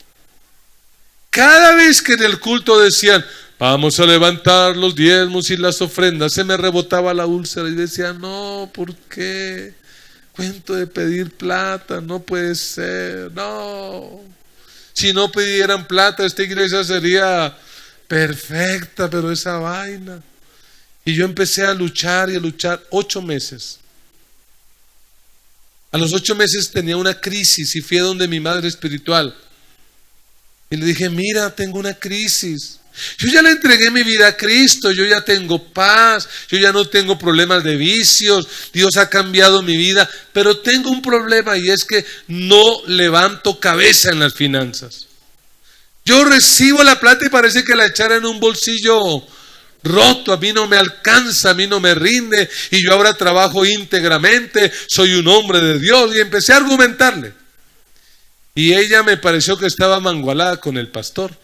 Cada vez que en el culto decían, vamos a levantar los diezmos y las ofrendas, se me rebotaba la úlcera y decía, no, ¿por qué? Cuento de pedir plata, no puede ser, no. Si no pidieran plata, esta iglesia sería perfecta, pero esa vaina. Y yo empecé a luchar y a luchar 8 meses. A los 8 meses tenía una crisis y fui a donde mi madre espiritual. Y le dije, mira, tengo una crisis. Yo ya le entregué mi vida a Cristo, yo ya tengo paz, yo ya no tengo problemas de vicios, Dios ha cambiado mi vida, pero tengo un problema y es que no levanto cabeza en las finanzas. Yo recibo la plata y parece que la echara en un bolsillo roto, a mí no me alcanza, a mí no me rinde y yo ahora trabajo íntegramente, soy un hombre de Dios, y empecé a argumentarle. Y ella me pareció que estaba mangualada con el pastor.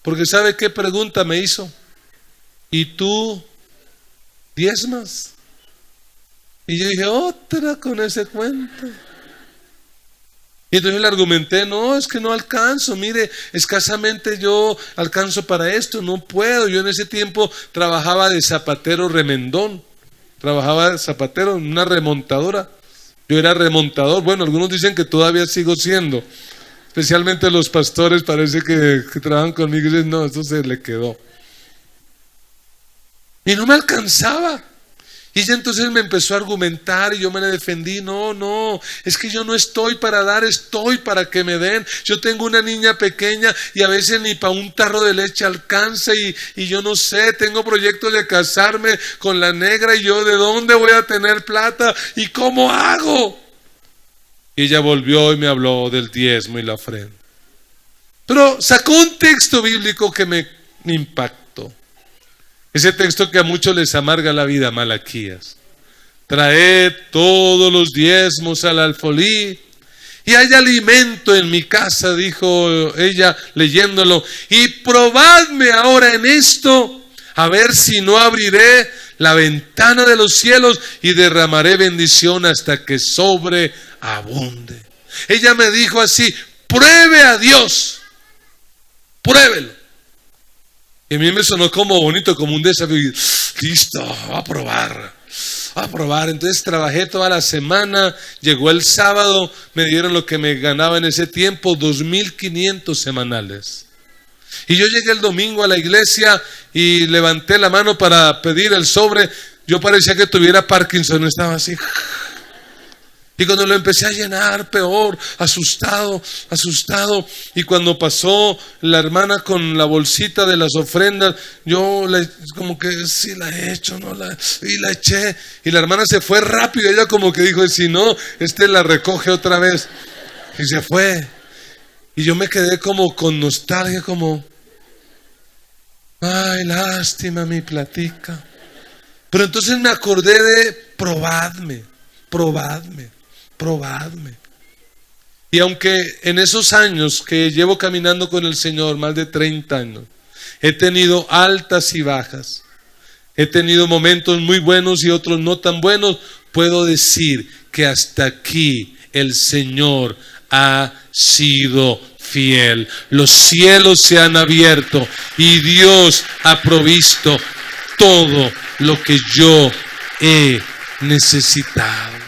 Porque ¿sabe qué pregunta me hizo? ¿Y tú diezmas? Y yo dije, otra con ese cuento. Y entonces le argumenté, no, es que no alcanzo, mire, escasamente yo alcanzo para esto, no puedo. Yo en ese tiempo trabajaba de zapatero remendón, trabajaba de zapatero en una remontadora. Yo era remontador, bueno, algunos dicen que todavía sigo siendo. Especialmente los pastores parece que trabajan conmigo y dicen, no, esto se le quedó. Y no me alcanzaba. Y ella entonces me empezó a argumentar y yo me le defendí. No, es que yo no estoy para dar, estoy para que me den. Yo tengo una niña pequeña y a veces ni para un tarro de leche alcanza y yo no sé, tengo proyectos de casarme con la negra y yo de dónde voy a tener plata y cómo hago. Y ella volvió y me habló del diezmo y la ofrenda. Pero sacó un texto bíblico que me impactó. Ese texto que a muchos les amarga la vida, Malaquías. Traed todos los diezmos al alfolí y hay alimento en mi casa, dijo ella leyéndolo. Y probadme ahora en esto, a ver si no abriré la ventana de los cielos y derramaré bendición hasta que sobreabunde. Ella me dijo así, pruebe a Dios, pruébelo. Y a mí me sonó como bonito, como un desafío. Listo, a probar. Entonces trabajé toda la semana, llegó el sábado, me dieron lo que me ganaba en ese tiempo, 2,500 semanales. Y yo llegué el domingo a la iglesia y levanté la mano para pedir el sobre. Yo parecía que tuviera Parkinson, estaba así. Y cuando lo empecé a llenar, peor, asustado. Y cuando pasó la hermana con la bolsita de las ofrendas, yo como que sí la he hecho, y la eché. Y la hermana se fue rápido, ella como que dijo, si no, la recoge otra vez. Y se fue. Y yo me quedé como con nostalgia, como, ay, lástima mi platica. Pero entonces me acordé de probadme. Y aunque en esos años que llevo caminando con el Señor, más de 30 años, he tenido altas y bajas, he tenido momentos muy buenos y otros no tan buenos, puedo decir que hasta aquí el Señor ha sido fiel. Los cielos se han abierto y Dios ha provisto todo lo que yo he necesitado.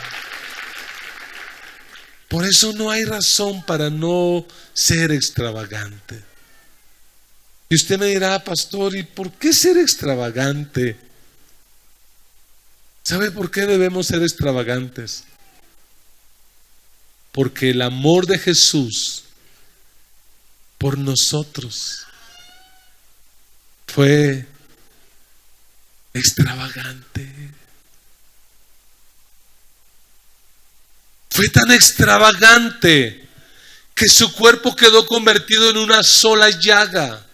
Por eso no hay razón para no ser extravagante. Y usted me dirá, pastor, ¿y por qué ser extravagante? ¿Sabe por qué debemos ser extravagantes? Porque el amor de Jesús por nosotros fue extravagante. Fue tan extravagante que su cuerpo quedó convertido en una sola llaga.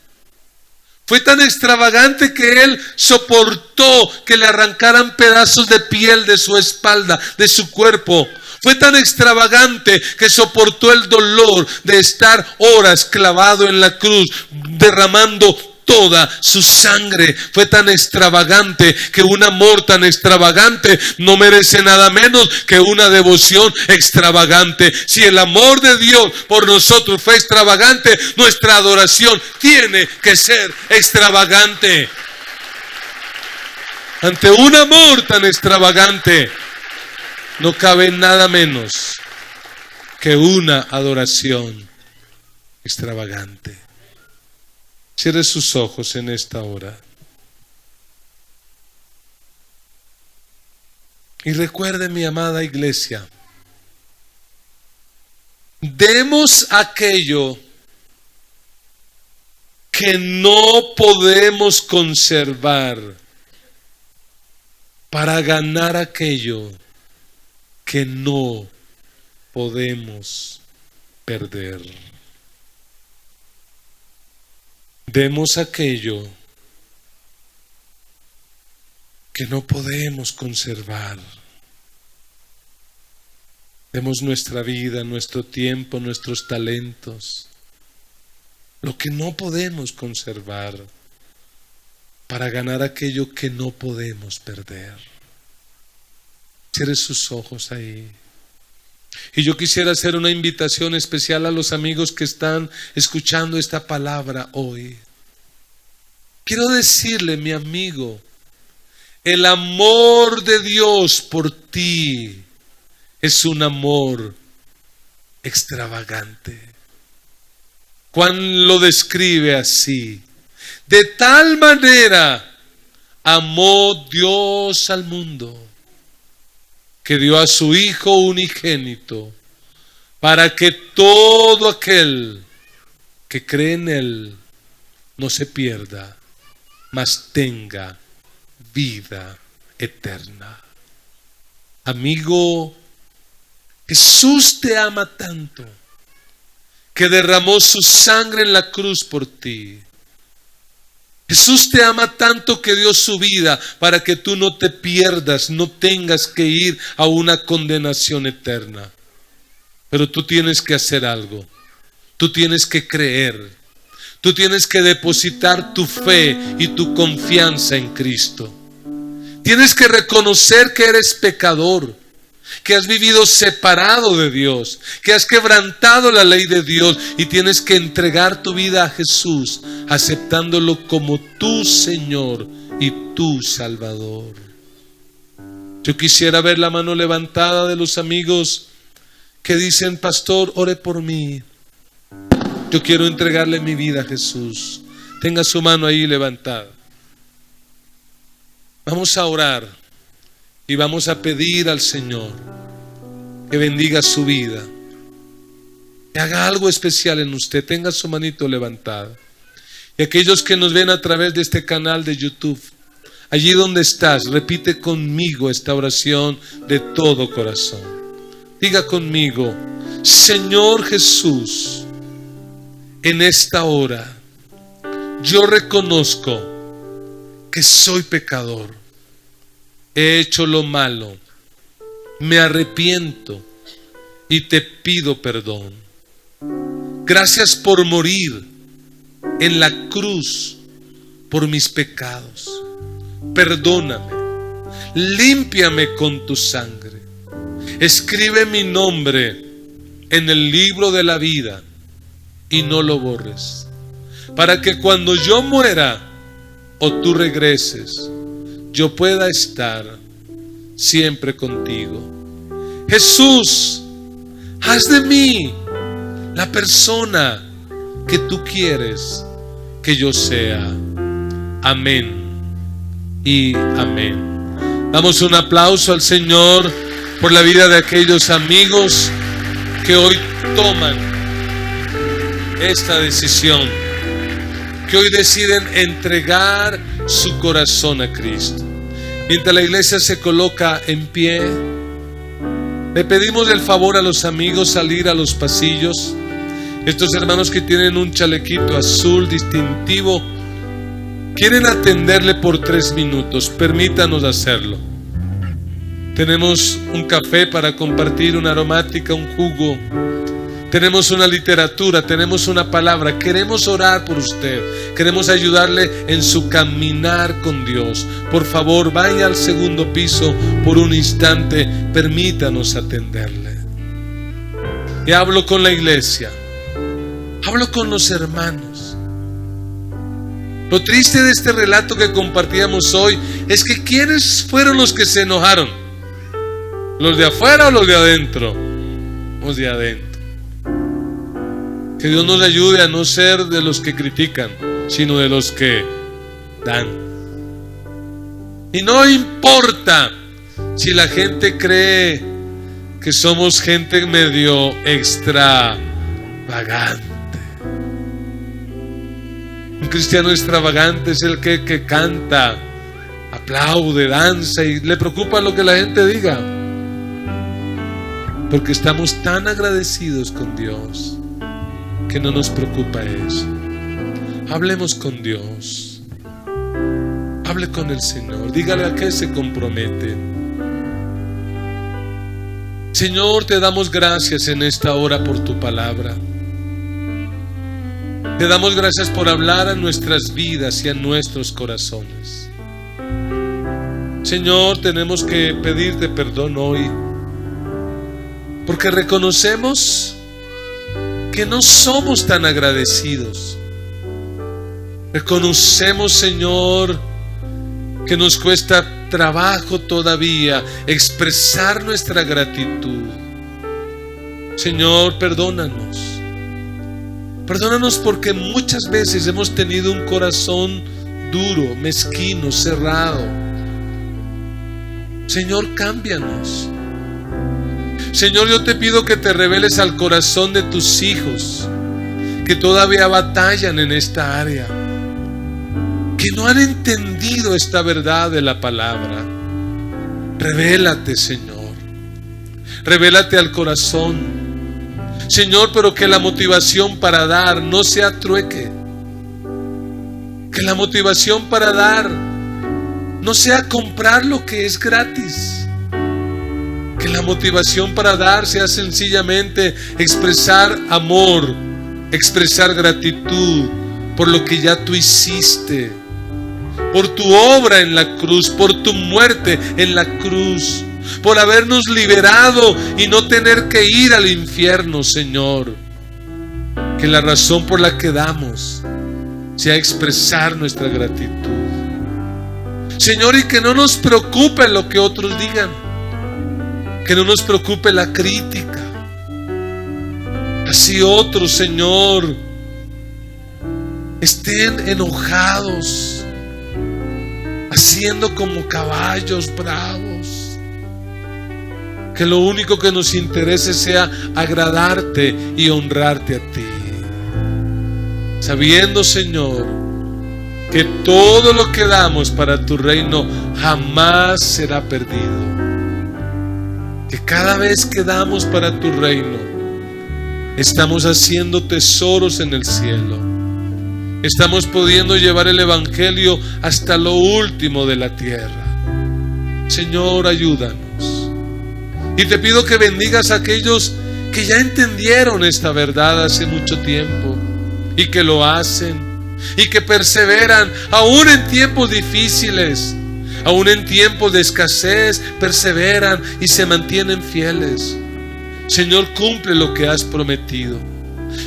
Fue tan extravagante que Él soportó que le arrancaran pedazos de piel de su espalda, de su cuerpo. Fue tan extravagante que soportó el dolor de estar horas clavado en la cruz, derramando toda su sangre. Fue tan extravagante que un amor tan extravagante no merece nada menos que una devoción extravagante. Si el amor de Dios por nosotros fue extravagante, nuestra adoración tiene que ser extravagante. Ante un amor tan extravagante, no cabe nada menos que una adoración extravagante. Cierre sus ojos en esta hora. Y recuerde, mi amada iglesia, demos aquello que no podemos conservar para ganar aquello que no podemos perder. Demos aquello que no podemos conservar. Demos nuestra vida, nuestro tiempo, nuestros talentos, lo que no podemos conservar, para ganar aquello que no podemos perder. Cierre sus ojos ahí. Y yo quisiera hacer una invitación especial a los amigos que están escuchando esta palabra hoy. Quiero decirle, mi amigo, el amor de Dios por ti es un amor extravagante. Juan lo describe así: de tal manera amó Dios al mundo, que dio a su Hijo unigénito, para que todo aquel que cree en Él no se pierda, mas tenga vida eterna. Amigo, Jesús te ama tanto que derramó su sangre en la cruz por ti. Jesús te ama tanto que dio su vida para que tú no te pierdas, no tengas que ir a una condenación eterna. Pero tú tienes que hacer algo. Tú tienes que creer. Tú tienes que depositar tu fe y tu confianza en Cristo. Tienes que reconocer que eres pecador, que has vivido separado de Dios, que has quebrantado la ley de Dios, y tienes que entregar tu vida a Jesús, aceptándolo como tu Señor y tu Salvador. Yo quisiera ver la mano levantada de los amigos que dicen: pastor, ore por mí. Yo quiero entregarle mi vida a Jesús. Tenga su mano ahí levantada. Vamos a orar y vamos a pedir al Señor que bendiga su vida, que haga algo especial en usted. Tenga su manito levantada. Y aquellos que nos ven a través de este canal de YouTube, allí donde estás, repite conmigo esta oración de todo corazón. Diga conmigo: Señor Jesús, en esta hora yo reconozco que soy pecador, he hecho lo malo, me arrepiento y te pido perdón. Gracias por morir en la cruz por mis pecados. Perdóname, límpiame con tu sangre, escribe mi nombre en el libro de la vida y no lo borres, para que cuando yo muera o tú regreses, yo pueda estar siempre contigo. Jesús, haz de mí la persona que tú quieres que yo sea. Amén y amén. Damos un aplauso al Señor por la vida de aquellos amigos que hoy toman esta decisión, que hoy deciden entregar su corazón a Cristo. Mientras la iglesia se coloca en pie, le pedimos el favor a los amigos salir a los pasillos. Estos hermanos que tienen un chalequito azul distintivo quieren atenderle por 3 minutos. Permítanos hacerlo. Tenemos un café para compartir, una aromática, un jugo. Tenemos una literatura, tenemos una palabra. Queremos orar por usted. Queremos ayudarle en su caminar con Dios. Por favor, vaya al 2º piso por un instante. Permítanos atenderle. Y hablo con la iglesia. Hablo con los hermanos. Lo triste de este relato que compartíamos hoy es que ¿quiénes fueron los que se enojaron? ¿Los de afuera o los de adentro? Los de adentro. Que Dios nos ayude a no ser de los que critican, sino de los que dan. Y no importa si la gente cree que somos gente medio extravagante. Un cristiano extravagante es el que canta, aplaude, danza y le preocupa lo que la gente diga. Porque estamos tan agradecidos con Dios que no nos preocupa eso. Hablemos con Dios. Hable con el Señor. Dígale a qué se compromete. Señor, te damos gracias en esta hora por tu palabra. Te damos gracias por hablar a nuestras vidas y a nuestros corazones. Señor, tenemos que pedirte perdón hoy, porque reconocemos que no somos tan agradecidos. Reconocemos, Señor, que nos cuesta trabajo todavía expresar nuestra gratitud. Señor, perdónanos. Perdónanos porque muchas veces hemos tenido un corazón duro, mezquino, cerrado. Señor, cámbianos. Señor, yo te pido que te reveles al corazón de tus hijos que todavía batallan en esta área, que no han entendido esta verdad de la palabra. Revélate, Señor. Revélate al corazón, Señor, pero que la motivación para dar no sea trueque. Que la motivación para dar no sea comprar lo que es gratis. Que la motivación para dar sea sencillamente expresar amor, expresar gratitud por lo que ya tú hiciste, por tu obra en la cruz, por tu muerte en la cruz, por habernos liberado y no tener que ir al infierno, Señor. Que la razón por la que damos sea expresar nuestra gratitud, Señor, y que no nos preocupe lo que otros digan, que no nos preocupe la crítica. Así otros, Señor, estén enojados, haciendo como caballos bravos. Que lo único que nos interese sea agradarte y honrarte a ti. Sabiendo, Señor, que todo lo que damos para tu reino jamás será perdido. Que cada vez que damos para tu reino, estamos haciendo tesoros en el cielo. Estamos pudiendo llevar el evangelio hasta lo último de la tierra. Señor, ayúdanos. Y te pido que bendigas a aquellos que ya entendieron esta verdad hace mucho tiempo y que lo hacen y que perseveran aún en tiempos difíciles, aún en tiempos de escasez, perseveran y se mantienen fieles. Señor, cumple lo que has prometido.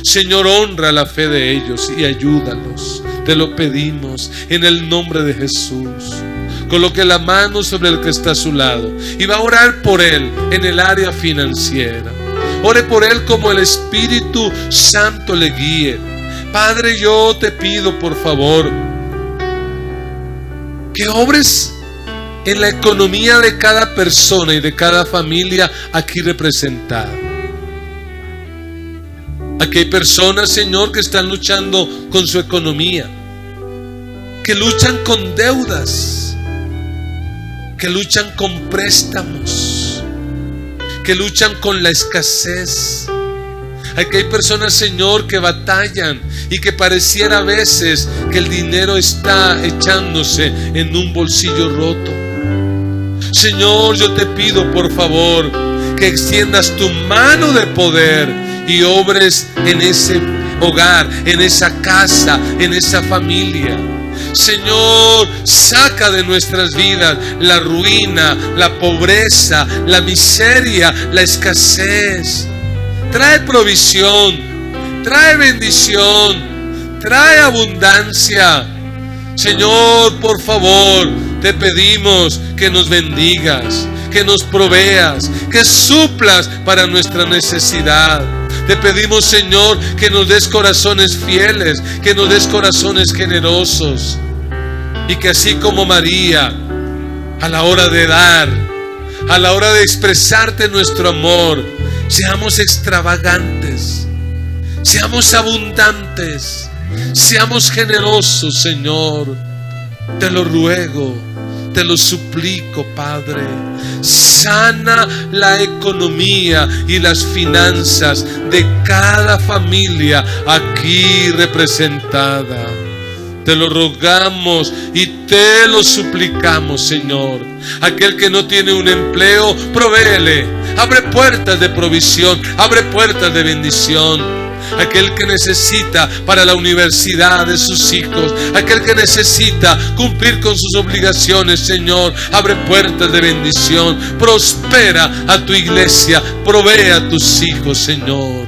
Señor, honra la fe de ellos y ayúdalos. Te lo pedimos en el nombre de Jesús. Coloque la mano sobre el que está a su lado y va a orar por él en el área financiera. Ore por él como el Espíritu Santo le guíe. Padre, yo te pido por favor que obres en la economía de cada persona y de cada familia aquí representada. Aquí hay personas, Señor, que están luchando con su economía, que luchan con deudas, que luchan con préstamos, que luchan con la escasez. Aquí hay personas, Señor, que batallan y que pareciera a veces que el dinero está echándose en un bolsillo roto. Señor, yo te pido por favor que extiendas tu mano de poder y obres en ese hogar, en esa casa, en esa familia. Señor, saca de nuestras vidas la ruina, la pobreza, la miseria, la escasez. Trae provisión, trae bendición, trae abundancia. Señor, por favor, te pedimos que nos bendigas, que nos proveas, que suplas para nuestra necesidad. Te pedimos, Señor, que nos des corazones fieles, que nos des corazones generosos. Y que así como María, a la hora de dar, a la hora de expresarte nuestro amor, seamos extravagantes, seamos abundantes, seamos generosos, Señor. Te lo ruego, te lo suplico, Padre. Sana la economía y las finanzas de cada familia aquí representada. Te lo rogamos y te lo suplicamos, Señor. Aquel que no tiene un empleo, provéele. Abre puertas de provisión, abre puertas de bendición. Aquel que necesita para la universidad de sus hijos, aquel que necesita cumplir con sus obligaciones, Señor, abre puertas de bendición. Prospera a tu iglesia, provee a tus hijos, Señor.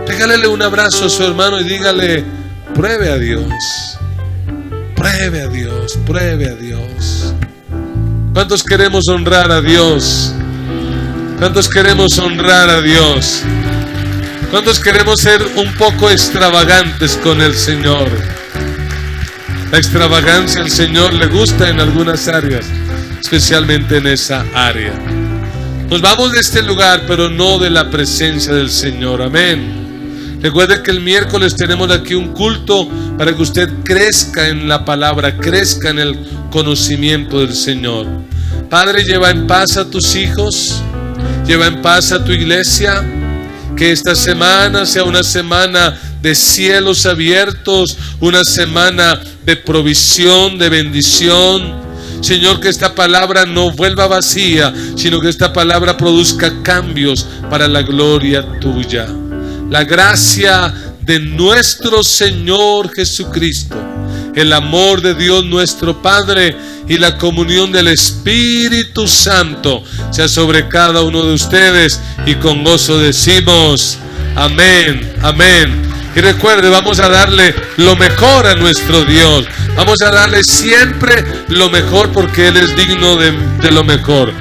Regálele un abrazo a su hermano y dígale: pruebe a Dios, pruebe a Dios, pruebe a Dios. ¿Cuántos queremos honrar a Dios? ¿Cuántos queremos honrar a Dios? ¿Cuántos queremos ser un poco extravagantes con el Señor? La extravagancia al Señor le gusta en algunas áreas, especialmente en esa área. Nos vamos de este lugar, pero no de la presencia del Señor. Amén. Recuerde que el miércoles tenemos aquí un culto para que usted crezca en la palabra, crezca en el conocimiento del Señor. Padre, lleva en paz a tus hijos, lleva en paz a tu iglesia. Que esta semana sea una semana de cielos abiertos, una semana de provisión, de bendición. Señor, que esta palabra no vuelva vacía, sino que esta palabra produzca cambios para la gloria tuya. La gracia de nuestro Señor Jesucristo, el amor de Dios nuestro Padre y la comunión del Espíritu Santo sea sobre cada uno de ustedes, y con gozo decimos amén, amén. Y recuerde, vamos a darle lo mejor a nuestro Dios, vamos a darle siempre lo mejor porque Él es digno de lo mejor.